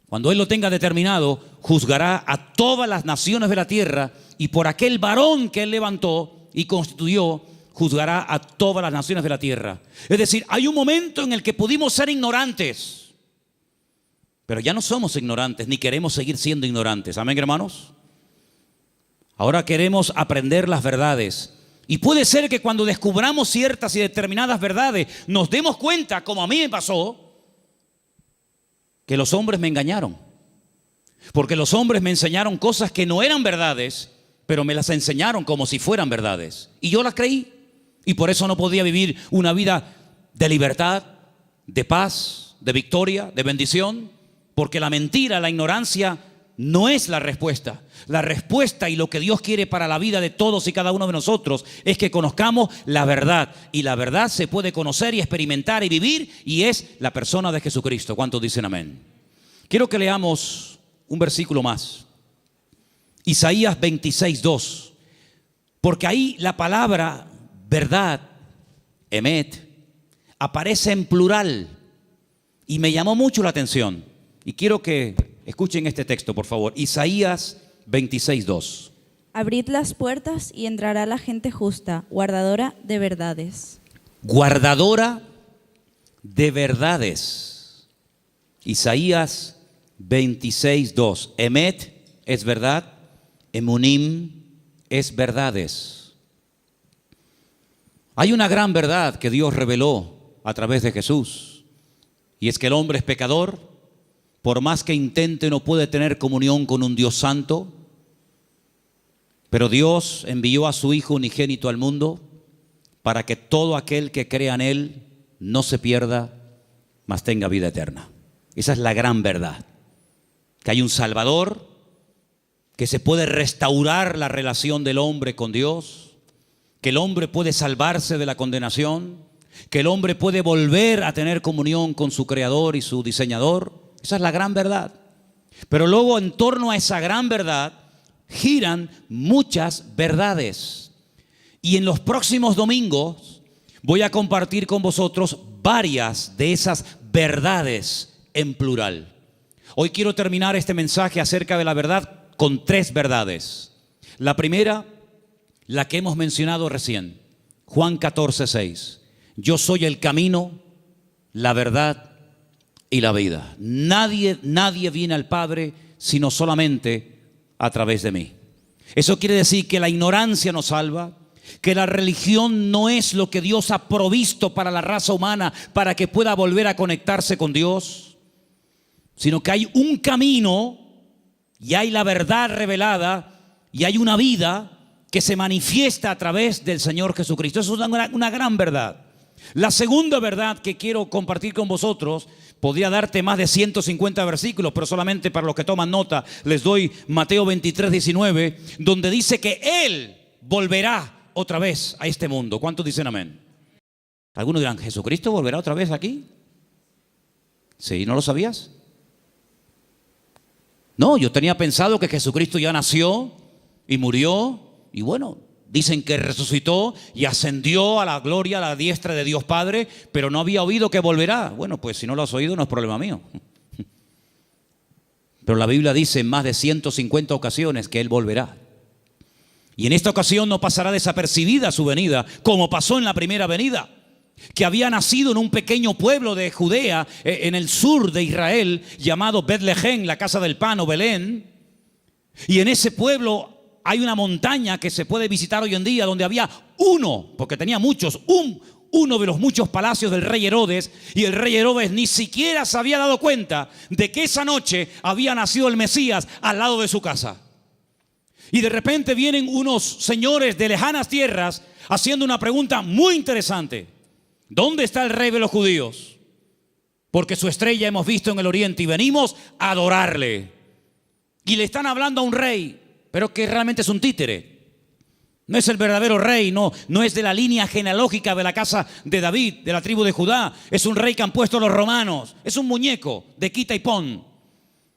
cuando Él lo tenga determinado, juzgará a todas las naciones de la tierra, y por aquel varón que Él levantó y constituyó, juzgará a todas las naciones de la tierra. Es decir, hay un momento en el que pudimos ser ignorantes, pero ya no somos ignorantes, ni queremos seguir siendo ignorantes. ¿Amén, hermanos? Ahora queremos aprender las verdades. Y puede ser que cuando descubramos ciertas y determinadas verdades, nos demos cuenta, como a mí me pasó, que los hombres me engañaron. Porque los hombres me enseñaron cosas que no eran verdades, pero me las enseñaron como si fueran verdades. Y yo las creí. Y por eso no podía vivir una vida de libertad, de paz, de victoria, de bendición. Porque la mentira, la ignorancia no es la respuesta. La respuesta y lo que Dios quiere para la vida de todos y cada uno de nosotros es que conozcamos la verdad. Y la verdad se puede conocer y experimentar y vivir, y es la persona de Jesucristo. ¿Cuántos dicen amén? Quiero que leamos un versículo más. Isaías 26:2. Porque ahí la palabra verdad, emet, aparece en plural y me llamó mucho la atención. Y quiero que escuchen este texto, por favor. Isaías 26:2. Abrid las puertas y entrará la gente justa, guardadora de verdades. Guardadora de verdades. Isaías 26:2. Emet es verdad, emunim es verdades. Hay una gran verdad que Dios reveló a través de Jesús, y es que el hombre es pecador. Por más que intente, no puede tener comunión con un Dios santo. Pero Dios envió a su Hijo unigénito al mundo para que todo aquel que crea en Él no se pierda, mas tenga vida eterna. Esa es la gran verdad. Que hay un Salvador, que se puede restaurar la relación del hombre con Dios, que el hombre puede salvarse de la condenación, que el hombre puede volver a tener comunión con su Creador y su Diseñador. Esa es la gran verdad. Pero luego, en torno a esa gran verdad giran muchas verdades. Y en los próximos domingos voy a compartir con vosotros varias de esas verdades en plural. Hoy quiero terminar este mensaje acerca de la verdad con 3 verdades. La primera, la que hemos mencionado recién, Juan 14:6. Yo soy el camino, la verdad y la vida. Nadie viene al Padre sino solamente a través de mí. Eso quiere decir que la ignorancia nos salva, que la religión no es lo que Dios ha provisto para la raza humana para que pueda volver a conectarse con Dios, sino que hay un camino y hay la verdad revelada y hay una vida que se manifiesta a través del Señor Jesucristo. Eso es una gran verdad. La segunda verdad que quiero compartir con vosotros, podría darte más de 150 versículos, pero solamente para los que toman nota les doy Mateo 23, 19, donde dice que Él volverá otra vez a este mundo. ¿Cuántos dicen amén? Algunos dirán, ¿Jesucristo volverá otra vez aquí? ¿Sí? ¿No lo sabías? No, yo tenía pensado que Jesucristo ya nació y murió y bueno, dicen que resucitó y ascendió a la gloria, a la diestra de Dios Padre, pero no había oído que volverá. Bueno, pues si no lo has oído no es problema mío. Pero la Biblia dice en más de 150 ocasiones que Él volverá. Y en esta ocasión no pasará desapercibida su venida, como pasó en la primera venida, que había nacido en un pequeño pueblo de Judea, en el sur de Israel, llamado Betlehem, la casa del pan o Belén. Y en ese pueblo hay una montaña que se puede visitar hoy en día, donde había uno, porque tenía muchos, uno de los muchos palacios del rey Herodes, y el rey Herodes ni siquiera se había dado cuenta de que esa noche había nacido el Mesías al lado de su casa. Y de repente vienen unos señores de lejanas tierras haciendo una pregunta muy interesante: ¿dónde está el rey de los judíos? Porque su estrella hemos visto en el oriente y venimos a adorarle. Y le están hablando a un rey, pero que realmente es un títere. No es el verdadero rey, no es de la línea genealógica de la casa de David, de la tribu de Judá. Es un rey que han puesto los romanos. Es un muñeco de quita y pon.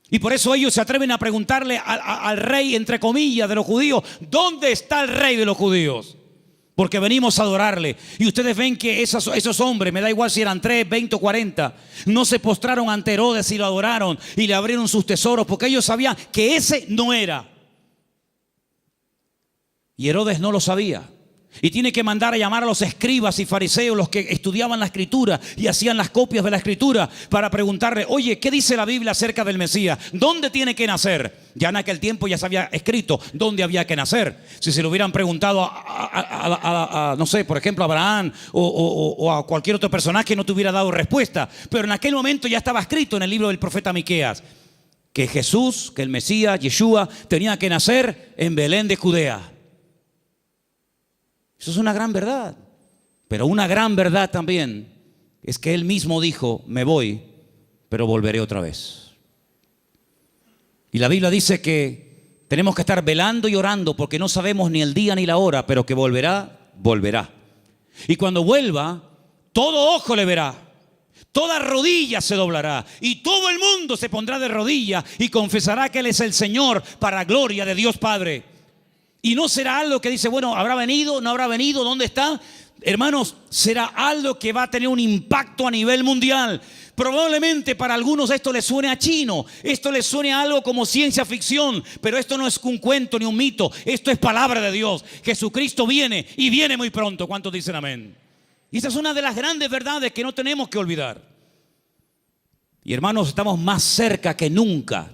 Y por eso ellos se atreven a preguntarle al rey, entre comillas, de los judíos: ¿dónde está el rey de los judíos? Porque venimos a adorarle. Y ustedes ven que esos hombres, me da igual si eran 3, 20 o 40, no se postraron ante Herodes y lo adoraron y le abrieron sus tesoros, porque ellos sabían que ese no era. Y Herodes no lo sabía. Y tiene que mandar a llamar a los escribas y fariseos, los que estudiaban la escritura y hacían las copias de la escritura, para preguntarle: oye, ¿qué dice la Biblia acerca del Mesías? ¿Dónde tiene que nacer? Ya en aquel tiempo ya se había escrito dónde había que nacer. Si se lo hubieran preguntado no sé, por ejemplo, a Abraham o a cualquier otro personaje, no te hubiera dado respuesta. Pero en aquel momento ya estaba escrito en el libro del profeta Miqueas que Jesús, que el Mesías, Yeshua, tenía que nacer en Belén de Judea. Eso es una gran verdad. Pero una gran verdad también es que Él mismo dijo: me voy, pero volveré otra vez. Y la Biblia dice que tenemos que estar velando y orando, porque no sabemos ni el día ni la hora, pero que volverá, volverá. Y cuando vuelva, todo ojo le verá, toda rodilla se doblará y todo el mundo se pondrá de rodillas y confesará que Él es el Señor, para gloria de Dios Padre. Y no será algo que dice: bueno, ¿habrá venido? ¿No habrá venido? ¿Dónde está? Hermanos, será algo que va a tener un impacto a nivel mundial. Probablemente para algunos esto les suene a chino, esto les suene a algo como ciencia ficción, pero esto no es un cuento ni un mito, esto es palabra de Dios. Jesucristo viene y viene muy pronto. ¿Cuántos dicen amén? Y esa es una de las grandes verdades que no tenemos que olvidar. Y hermanos, estamos más cerca que nunca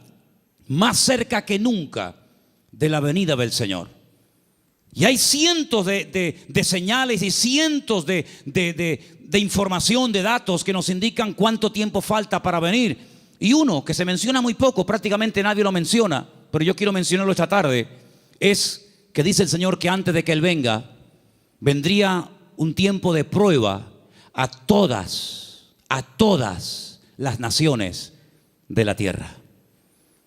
de la venida del Señor. Y hay cientos de señales y cientos de información, de datos que nos indican cuánto tiempo falta para venir. Y uno que se menciona muy poco, prácticamente nadie lo menciona, pero yo quiero mencionarlo esta tarde, es que dice el Señor que antes de que Él venga, vendría un tiempo de prueba a todas las naciones de la tierra.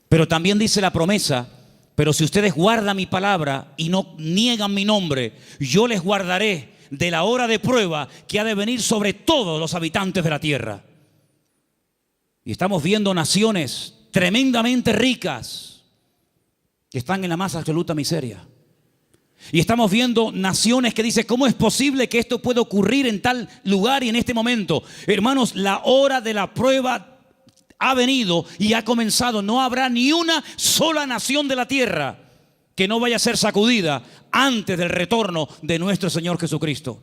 Pero también dice la promesa: pero si ustedes guardan mi palabra y no niegan mi nombre, yo les guardaré de la hora de prueba que ha de venir sobre todos los habitantes de la tierra. Y estamos viendo naciones tremendamente ricas que están en la más absoluta miseria. Y estamos viendo naciones que dicen: ¿cómo es posible que esto pueda ocurrir en tal lugar y en este momento? Hermanos, la hora de la prueba ha venido y ha comenzado. No habrá ni una sola nación de la tierra que no vaya a ser sacudida antes del retorno de nuestro Señor Jesucristo.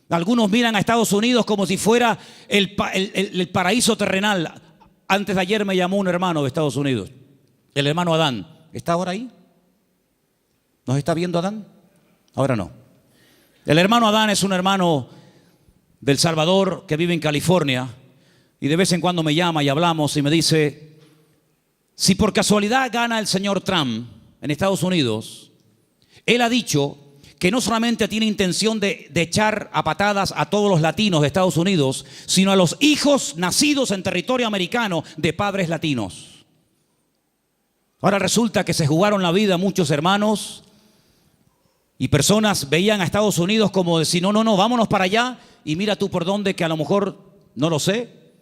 Algunos miran a Estados Unidos como si fuera el paraíso terrenal. Antes de ayer me llamó un hermano de Estados Unidos, el hermano Adán. ¿Está ahora ahí? ¿Nos está viendo Adán? Ahora no. El hermano Adán es un hermano del Salvador que vive en California y de vez en cuando me llama y hablamos y me dice, si por casualidad gana el señor Trump en Estados Unidos, él ha dicho que no solamente tiene intención de echar a patadas a todos los latinos de Estados Unidos, sino a los hijos nacidos en territorio americano de padres latinos. Ahora resulta que se jugaron la vida muchos hermanos y personas veían a Estados Unidos como decir, no, vámonos para allá y mira tú por dónde, que a lo mejor, no lo sé,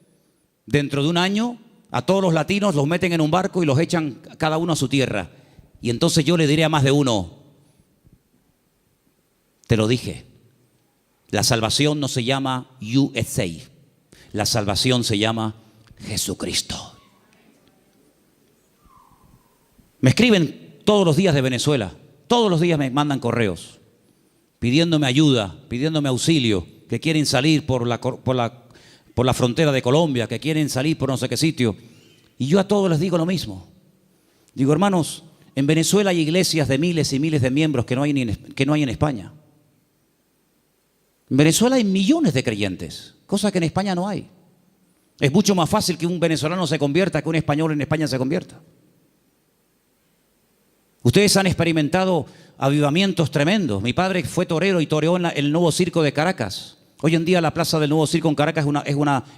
dentro de un año a todos los latinos los meten en un barco y los echan cada uno a su tierra. Y entonces yo le diré a más de uno, te lo dije, la salvación no se llama USA, la salvación se llama Jesucristo. Me escriben todos los días de Venezuela, todos los días me mandan correos pidiéndome ayuda, pidiéndome auxilio, que quieren salir por la frontera de Colombia, que quieren salir por no sé qué sitio. Y yo a todos les digo lo mismo. Digo, hermanos, en Venezuela hay iglesias de miles y miles de miembros que no hay en España. En Venezuela hay millones de creyentes, cosa que en España no hay. Es mucho más fácil que un venezolano se convierta que un español en España se convierta. Ustedes han experimentado avivamientos tremendos. Mi padre fue torero y toreó en el Nuevo Circo de Caracas. Hoy en día la plaza del Nuevo Circo en Caracas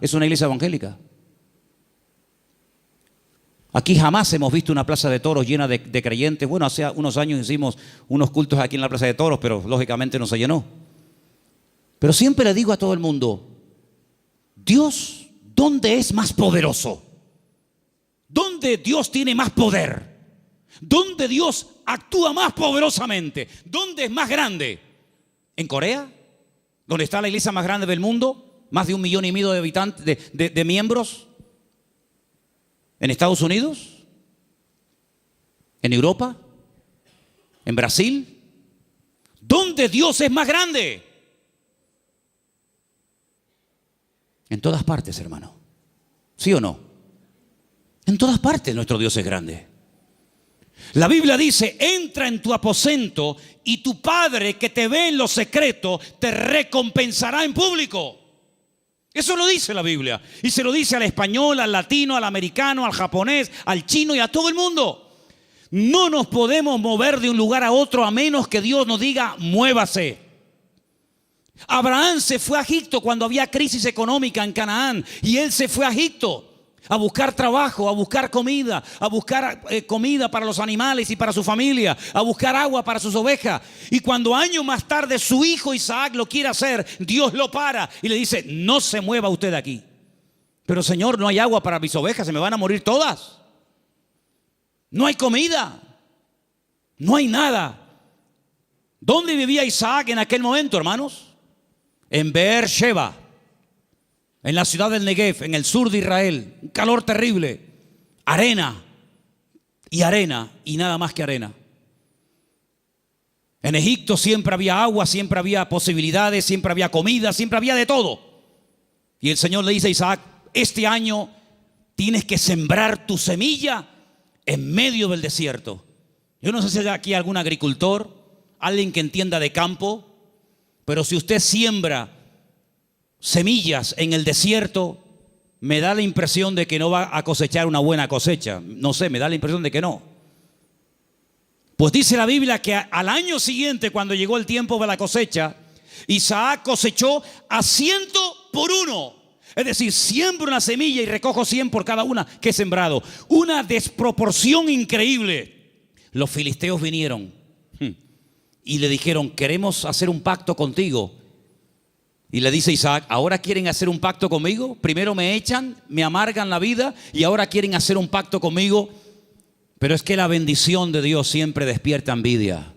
es una iglesia evangélica. Aquí jamás hemos visto una plaza de toros llena de creyentes. Bueno, hace unos años hicimos unos cultos aquí en la plaza de toros, pero lógicamente no se llenó. Pero siempre le digo a todo el mundo, Dios, ¿dónde es más poderoso? ¿Dónde Dios tiene más poder? ¿Dónde Dios actúa más poderosamente? ¿Dónde es más grande? ¿En Corea? ¿Donde está la iglesia más grande del mundo? ¿Más de 1,5 millones de habitantes, de miembros? ¿En Estados Unidos? ¿En Europa? ¿En Brasil? ¿Dónde Dios es más grande? En todas partes, hermano. ¿Sí o no? En todas partes nuestro Dios es grande. La Biblia dice, entra en tu aposento y tu Padre que te ve en lo secreto te recompensará en público. Eso lo dice la Biblia. Y se lo dice al español, al latino, al americano, al japonés, al chino y a todo el mundo. No nos podemos mover de un lugar a otro a menos que Dios nos diga, muévase. Abraham se fue a Egipto cuando había crisis económica en Canaán y él se fue a Egipto a buscar trabajo, a buscar comida, comida para los animales y para su familia, a buscar agua para sus ovejas. Y cuando años más tarde su hijo Isaac lo quiere hacer, Dios lo para y le dice, no se mueva usted de aquí. Pero Señor, no hay agua para mis ovejas, se me van a morir todas. No hay comida, no hay nada. ¿Dónde vivía Isaac en aquel momento, hermanos? En Beersheba, en la ciudad del Negev, en el sur de Israel. Un calor terrible, arena y nada más que arena. En Egipto siempre había agua, siempre había posibilidades, siempre había comida, siempre había de todo. Y el Señor le dice a Isaac, este año tienes que sembrar tu semilla en medio del desierto. Yo no sé si hay aquí algún agricultor, alguien que entienda de campo, pero si usted siembra semillas en el desierto, me da la impresión de que no va a cosechar una buena cosecha. No sé, me da la impresión de que no. Pues dice la Biblia que al año siguiente, cuando llegó el tiempo de la cosecha, Isaac cosechó a 100 por 1. Es decir, siembro una semilla y recojo 100 por cada una que he sembrado. Una desproporción increíble. Los filisteos vinieron y le dijeron, queremos hacer un pacto contigo. Y le dice Isaac, ¿ahora quieren hacer un pacto conmigo? Primero me echan, me amargan la vida y ahora quieren hacer un pacto conmigo. Pero es que la bendición de Dios siempre despierta envidia.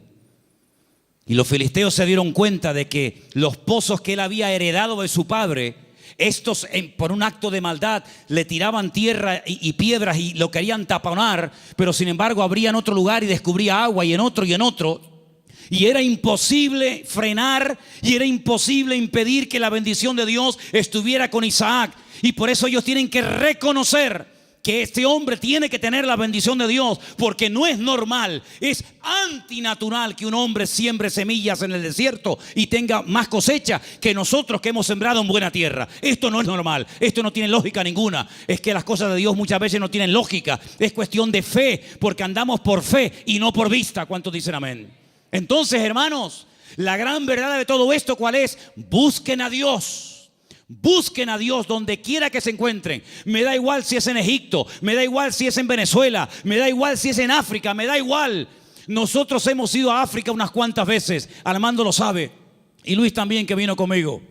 Y los filisteos se dieron cuenta de que los pozos que él había heredado de su padre, estos por un acto de maldad le tiraban tierra y piedras y lo querían taponar, pero sin embargo abrían otro lugar y descubría agua y en otro y en otro. Y era imposible frenar y era imposible impedir que la bendición de Dios estuviera con Isaac. Y por eso ellos tienen que reconocer que este hombre tiene que tener la bendición de Dios, porque no es normal, es antinatural que un hombre siembre semillas en el desierto y tenga más cosecha que nosotros que hemos sembrado en buena tierra. Esto no es normal, esto no tiene lógica ninguna. Es que las cosas de Dios muchas veces no tienen lógica, es cuestión de fe, porque andamos por fe y no por vista. ¿Cuántos dicen amén? Entonces, hermanos, la gran verdad de todo esto, ¿cuál es? Busquen a Dios. Busquen a Dios donde quiera que se encuentren. Me da igual si es en Egipto, me da igual si es en Venezuela, me da igual si es en África, me da igual. Nosotros hemos ido a África unas cuantas veces, Armando lo sabe, y Luis también, que vino conmigo.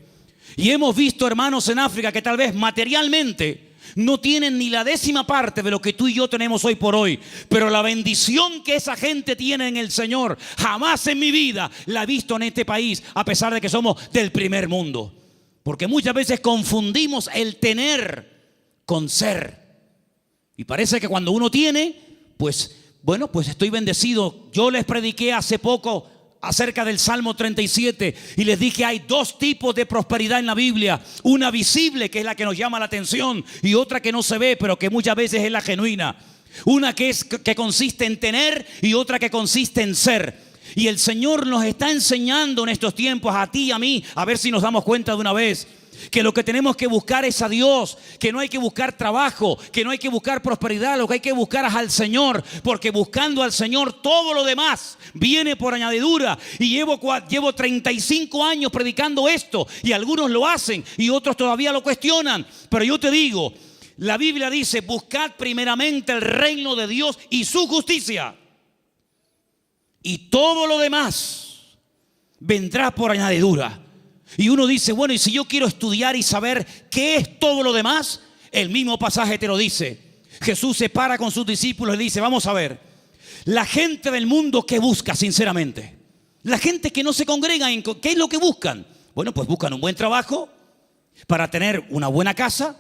Y hemos visto hermanos en África que tal vez materialmente no tienen ni la 10ª parte de lo que tú y yo tenemos hoy por hoy, pero la bendición que esa gente tiene en el Señor, jamás en mi vida la he visto en este país, a pesar de que somos del primer mundo. Porque muchas veces confundimos el tener con ser. Y parece que cuando uno tiene, pues bueno, pues estoy bendecido. Yo les prediqué hace poco acerca del Salmo 37 y les dije, hay 2 tipos de prosperidad en la Biblia. Una visible, que es la que nos llama la atención, y otra que no se ve, pero que muchas veces es la genuina. Una que consiste en tener y otra que consiste en ser. Y el Señor nos está enseñando en estos tiempos, a ti y a mí, a ver si nos damos cuenta de una vez, que lo que tenemos que buscar es a Dios, que no hay que buscar trabajo, que no hay que buscar prosperidad, lo que hay que buscar es al Señor, porque buscando al Señor todo lo demás viene por añadidura. Y llevo 35 años predicando esto, y algunos lo hacen y otros todavía lo cuestionan, pero yo te digo, la Biblia dice, buscad primeramente el reino de Dios y su justicia, y todo lo demás vendrá por añadidura. Y uno dice, bueno, y si yo quiero estudiar y saber qué es todo lo demás, el mismo pasaje te lo dice. Jesús se para con sus discípulos y dice, vamos a ver, la gente del mundo, ¿qué busca sinceramente? La gente que no se congrega, ¿qué es lo que buscan? Bueno, pues buscan un buen trabajo para tener una buena casa,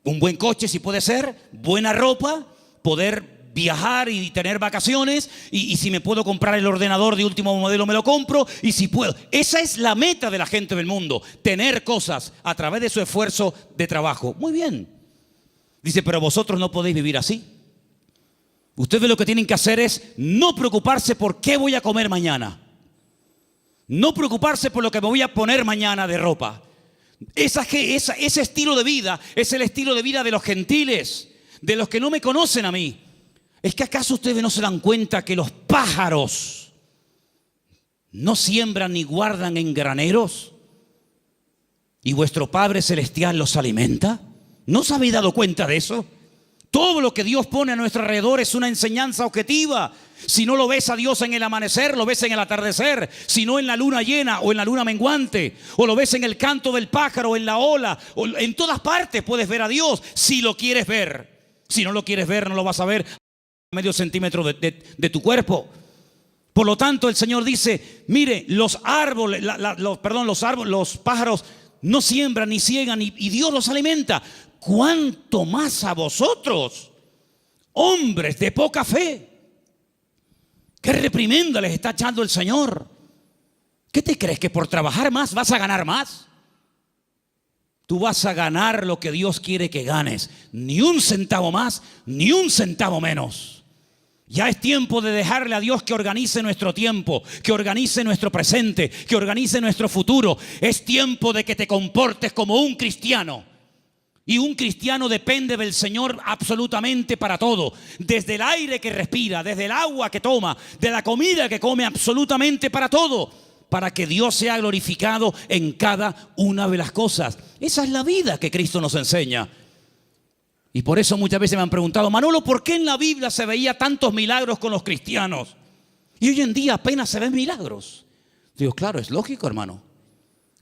un buen coche si puede ser, buena ropa, poder viajar y tener vacaciones, y si me puedo comprar el ordenador de último modelo me lo compro, y si puedo. Esa es la meta de la gente del mundo, tener cosas a través de su esfuerzo de trabajo. Muy bien. Dice, pero vosotros no podéis vivir así. Ustedes lo que tienen que hacer es no preocuparse por qué voy a comer mañana, no preocuparse por lo que me voy a poner mañana de ropa. Ese estilo de vida es el estilo de vida de los gentiles, de los que no me conocen a mí. ¿Es que acaso ustedes no se dan cuenta que los pájaros no siembran ni guardan en graneros y vuestro Padre Celestial los alimenta? ¿No os habéis dado cuenta de eso? Todo lo que Dios pone a nuestro alrededor es una enseñanza objetiva. Si no lo ves a Dios en el amanecer, lo ves en el atardecer. Si no, en la luna llena o en la luna menguante, o lo ves en el canto del pájaro, en la ola, o en todas partes puedes ver a Dios si lo quieres ver. Si no lo quieres ver, no lo vas a ver medio centímetro de tu cuerpo. Por lo tanto, el Señor dice, mire, los pájaros no siembran ni ciegan y Dios los alimenta. ¿Cuánto más a vosotros, hombres de poca fe? ¿Qué reprimenda les está echando el Señor? ¿Qué te crees, que por trabajar más vas a ganar más? Tú vas a ganar lo que Dios quiere que ganes. Ni un centavo más, ni un centavo menos. Ya es tiempo de dejarle a Dios que organice nuestro tiempo, que organice nuestro presente, que organice nuestro futuro. Es tiempo de que te comportes como un cristiano. Y un cristiano depende del Señor absolutamente para todo. Desde el aire que respira, desde el agua que toma, de la comida que come, absolutamente para todo. Para que Dios sea glorificado en cada una de las cosas. Esa es la vida que Cristo nos enseña. Y por eso muchas veces me han preguntado, Manolo, ¿por qué en la Biblia se veía tantos milagros con los cristianos? Y hoy en día apenas se ven milagros. Digo, claro, es lógico, hermano.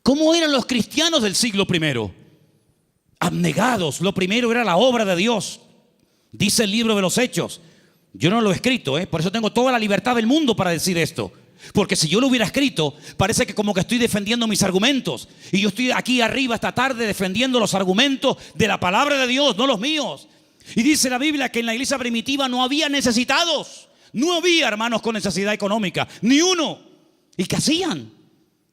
¿Cómo eran los cristianos del siglo I? Abnegados. Lo primero era la obra de Dios. Dice el libro de los Hechos. Yo no lo he escrito, por eso tengo toda la libertad del mundo para decir esto. Porque si yo lo hubiera escrito, parece que como que estoy defendiendo mis argumentos. Y yo estoy aquí arriba esta tarde defendiendo los argumentos de la palabra de Dios, no los míos. Y dice la Biblia que en la iglesia primitiva no había necesitados. No había hermanos con necesidad económica, ni uno. ¿Y qué hacían?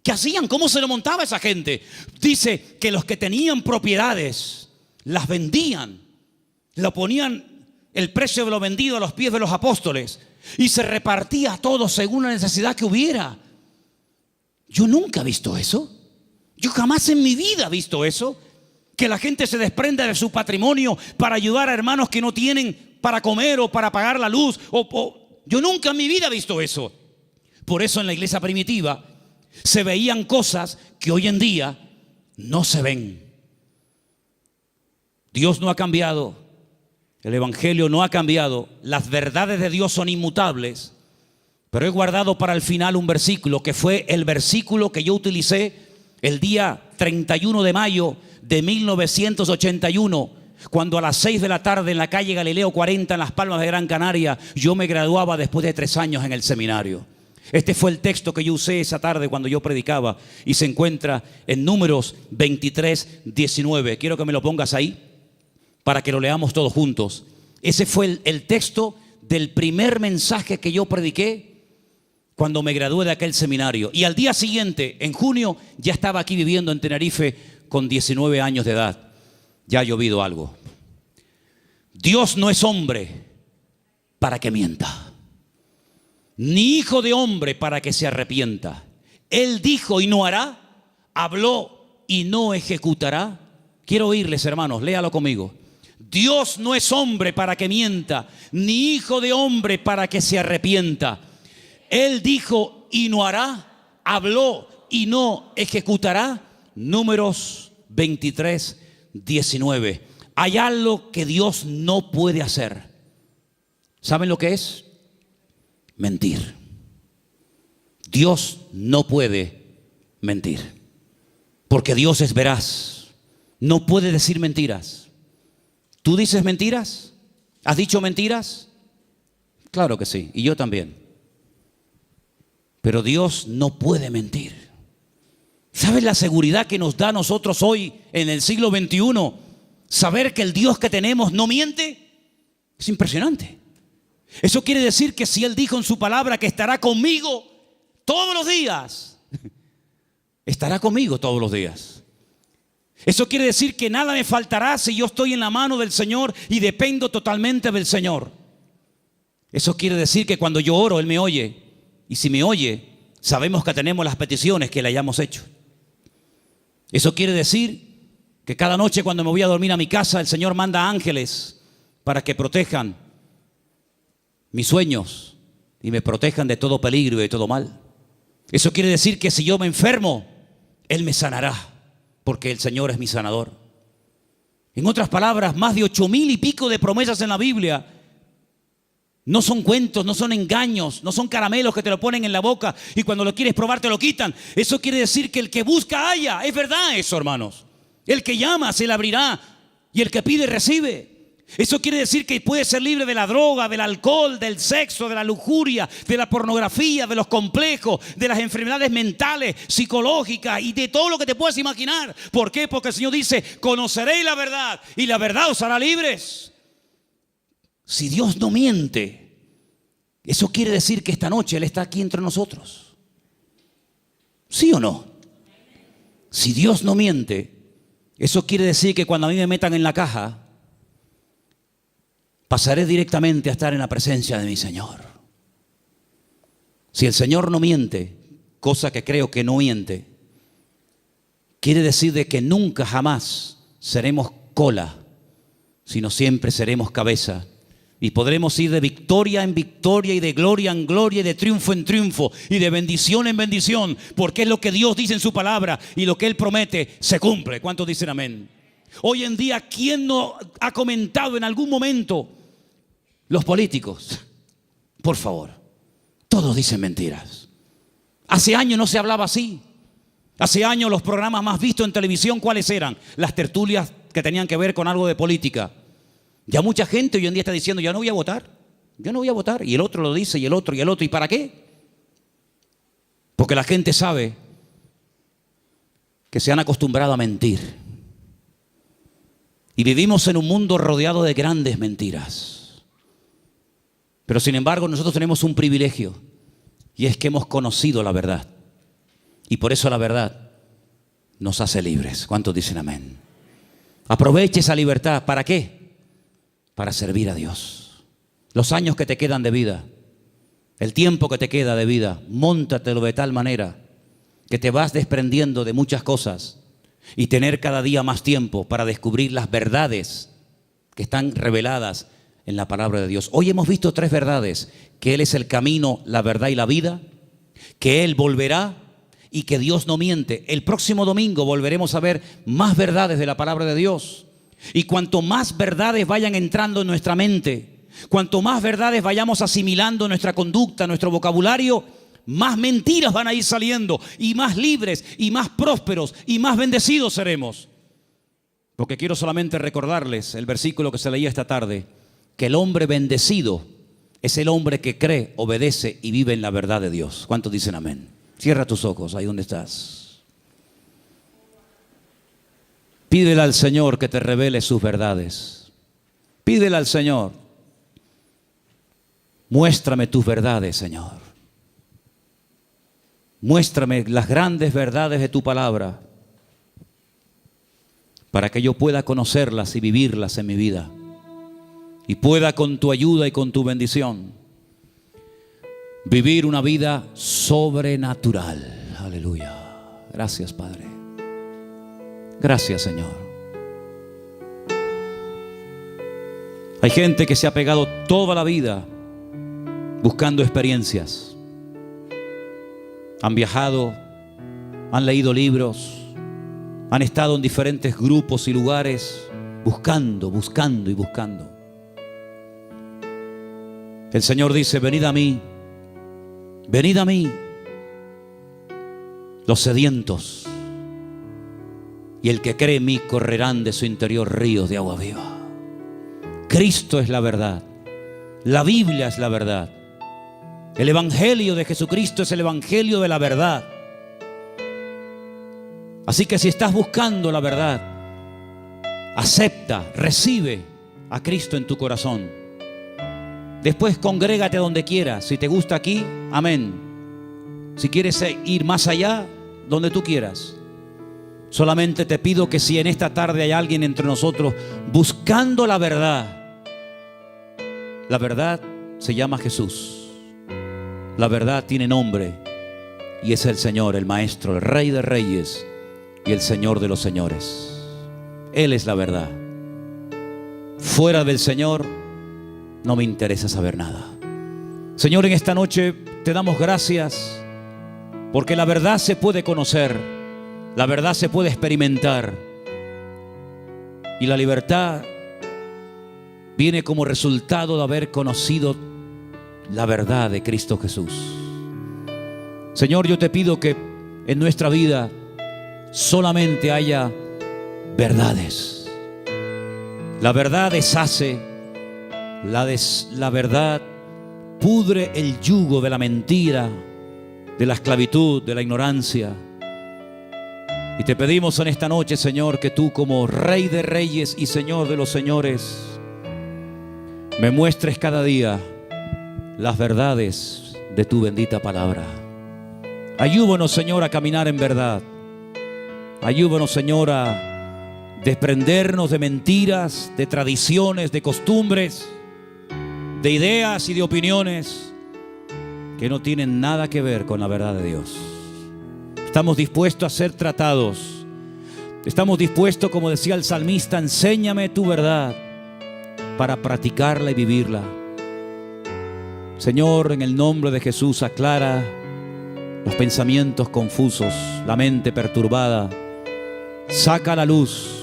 ¿Qué hacían? ¿Cómo se lo montaba esa gente? Dice que los que tenían propiedades las vendían Lo ponían el precio de lo vendido a los pies de los apóstoles y se repartía todo según la necesidad que hubiera. Yo nunca he visto eso. Yo jamás en mi vida he visto eso. Que la gente se desprenda de su patrimonio para ayudar a hermanos que no tienen para comer o para pagar la luz. Yo nunca en mi vida he visto eso. Por eso en la iglesia primitiva se veían cosas que hoy en día no se ven. Dios no ha cambiado. El evangelio no ha cambiado. Las verdades de Dios son inmutables. Pero he guardado para el final un versículo que fue el versículo que yo utilicé el día 31 de mayo de 1981, cuando a las 6 de la tarde en la calle Galileo 40 en Las Palmas de Gran Canaria, yo me graduaba después de 3 años en el seminario. Este fue el texto que yo usé esa tarde cuando yo predicaba y se encuentra en Números 23, 19. Quiero que me lo pongas ahí para que lo leamos todos juntos. Ese fue el texto del primer mensaje que yo prediqué cuando me gradué de aquel seminario. Y al día siguiente, en junio, ya estaba aquí viviendo en Tenerife con 19 años de edad. Ya ha llovido algo. Dios no es hombre para que mienta, ni hijo de hombre para que se arrepienta. Él dijo y no hará, habló y no ejecutará. Quiero oírles, hermanos, léalo conmigo. Dios no es hombre para que mienta, ni hijo de hombre para que se arrepienta. Él dijo y no hará, habló y no ejecutará. Números 23, 19. Hay algo que Dios no puede hacer. ¿Saben lo que es? Mentir. Dios no puede mentir, porque Dios es veraz. No puede decir mentiras. ¿Tú dices mentiras? ¿Has dicho mentiras? Claro que sí, y yo también. Pero Dios no puede mentir. ¿Sabes la seguridad que nos da a nosotros hoy en el siglo XXI? Saber que el Dios que tenemos no miente. Es impresionante. Eso quiere decir que si Él dijo en su palabra que estará conmigo todos los días, estará conmigo todos los días. Eso quiere decir que nada me faltará si yo estoy en la mano del Señor y dependo totalmente del Señor. Eso quiere decir que cuando yo oro, Él me oye. Y si me oye, sabemos que tenemos las peticiones que le hayamos hecho. Eso quiere decir que cada noche cuando me voy a dormir a mi casa, el Señor manda ángeles para que protejan mis sueños y me protejan de todo peligro y de todo mal. Eso quiere decir que si yo me enfermo, Él me sanará, porque el Señor es mi sanador. En otras palabras, más de 8,000 y pico de promesas en la Biblia no son cuentos, no son engaños, no son caramelos que te lo ponen en la boca y cuando lo quieres probar te lo quitan. Eso quiere decir que el que busca halla. Es verdad eso, hermanos. El que llama se le abrirá y el que pide recibe. Eso quiere decir que puedes ser libre de la droga, del alcohol, del sexo, de la lujuria, de la pornografía, de los complejos, de las enfermedades mentales, psicológicas y de todo lo que te puedas imaginar. ¿Por qué? Porque el Señor dice, conoceréis la verdad y la verdad os hará libres. Si Dios no miente, eso quiere decir que esta noche Él está aquí entre nosotros. ¿Sí o no? Si Dios no miente, eso quiere decir que cuando a mí me metan en la caja, pasaré directamente a estar en la presencia de mi Señor. Si el Señor no miente, cosa que creo que no miente, quiere decir de que nunca jamás seremos cola, sino siempre seremos cabeza. Y podremos ir de victoria en victoria y de gloria en gloria y de triunfo en triunfo y de bendición en bendición, porque es lo que Dios dice en su palabra y lo que Él promete se cumple. ¿Cuántos dicen amén? Hoy en día, ¿quién no ha comentado en algún momento? Los políticos, por favor, todos dicen mentiras. Hace años no se hablaba así. Hace años los programas más vistos en televisión, ¿cuáles eran? Las tertulias que tenían que ver con algo de política. Ya mucha gente hoy en día está diciendo, ya no voy a votar, yo no voy a votar. Y el otro lo dice, y el otro, y el otro. ¿Y para qué? Porque la gente sabe que se han acostumbrado a mentir. Y vivimos en un mundo rodeado de grandes mentiras. Pero sin embargo nosotros tenemos un privilegio, y es que hemos conocido la verdad. Y por eso la verdad nos hace libres. ¿Cuántos dicen amén? Aproveche esa libertad. ¿Para qué? para servir a Dios. Los años que te quedan de vida, el tiempo que te queda de vida, móntatelo de tal manera que te vas desprendiendo de muchas cosas y tener cada día más tiempo para descubrir las verdades que están reveladas en la palabra de Dios. Hoy hemos visto 3 verdades: que Él es el camino, la verdad y la vida, que Él volverá y que Dios no miente. El próximo domingo volveremos a ver más verdades de la palabra de Dios. Y cuanto más verdades vayan entrando en nuestra mente, cuanto más verdades vayamos asimilando en nuestra conducta, nuestro vocabulario, más mentiras van a ir saliendo, y más libres y más prósperos y más bendecidos seremos. Porque quiero solamente recordarles el versículo que se leía esta tarde, que el hombre bendecido es el hombre que cree, obedece y vive en la verdad de Dios. ¿Cuántos dicen amén? Cierra tus ojos ahí donde estás. Pídele al Señor que te revele sus verdades. Pídele al Señor: muéstrame tus verdades, Señor. Muéstrame las grandes verdades de tu palabra, para que yo pueda conocerlas y vivirlas en mi vida, y pueda, con tu ayuda y con tu bendición, vivir una vida sobrenatural. Aleluya. Gracias, Padre. Gracias, Señor. Hay gente que se ha pegado toda la vida buscando experiencias. Han viajado, han leído libros, han estado en diferentes grupos y lugares buscando y buscando. El Señor dice: venid a mí, los sedientos, y el que cree en mí correrán de su interior ríos de agua viva. Cristo es la verdad, la Biblia es la verdad, el Evangelio de Jesucristo es el Evangelio de la verdad. Así que si estás buscando la verdad, acepta, recibe a Cristo en tu corazón. Después congrégate donde quieras. Si te gusta aquí, amén. Si quieres ir más allá, donde tú quieras. Solamente te pido que si en esta tarde hay alguien entre nosotros buscando la verdad se llama Jesús. La verdad tiene nombre y es el Señor, el Maestro, el Rey de Reyes y el Señor de los Señores. Él es la verdad. Fuera del Señor no me interesa saber nada. Señor, en esta noche te damos gracias porque la verdad se puede conocer, la verdad se puede experimentar, y la libertad viene como resultado de haber conocido la verdad de Cristo Jesús. Señor, yo te pido que en nuestra vida solamente haya verdades. La verdad deshace, la verdad pudre el yugo de la mentira, de la esclavitud, de la ignorancia. Y te pedimos en esta noche, Señor, que tú, como Rey de Reyes y Señor de los Señores, me muestres cada día las verdades de tu bendita palabra. Ayúdanos, Señor, a caminar en verdad. Ayúdanos, Señor, a desprendernos de mentiras, de tradiciones, de costumbres, de ideas y de opiniones que no tienen nada que ver con la verdad de Dios. Estamos dispuestos a ser tratados. Estamos dispuestos, como decía el salmista: enséñame tu verdad para practicarla y vivirla. Señor, en el nombre de Jesús, aclara los pensamientos confusos, la mente perturbada. Saca a la luz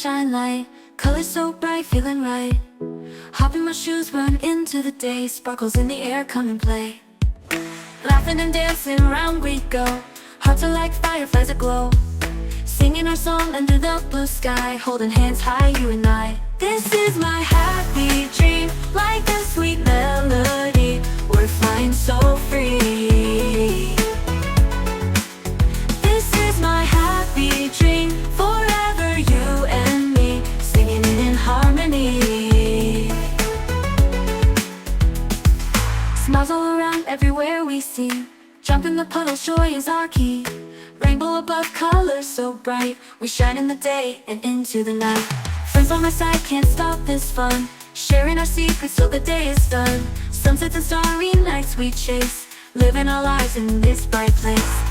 shine light, colors so bright, feeling right. Hop in my shoes, run into the day, sparkles in the air, come and play. Laughing and dancing around we go, hearts are like fireflies aglow. Singing our song under the blue sky, holding hands high, you and I. This is my happy dream, like a sweet melody. We're flying so free. This is my happy dream, forever you and me, singing it in harmony. Smiles all around, everywhere we see. Jump in the puddle, joy is our key. Rainbow above, colors so bright. We shine in the day and into the night. Friends by my side, can't stop this fun. Sharing our secrets till the day is done. Sunsets and starry nights we chase, living our lives in this bright place.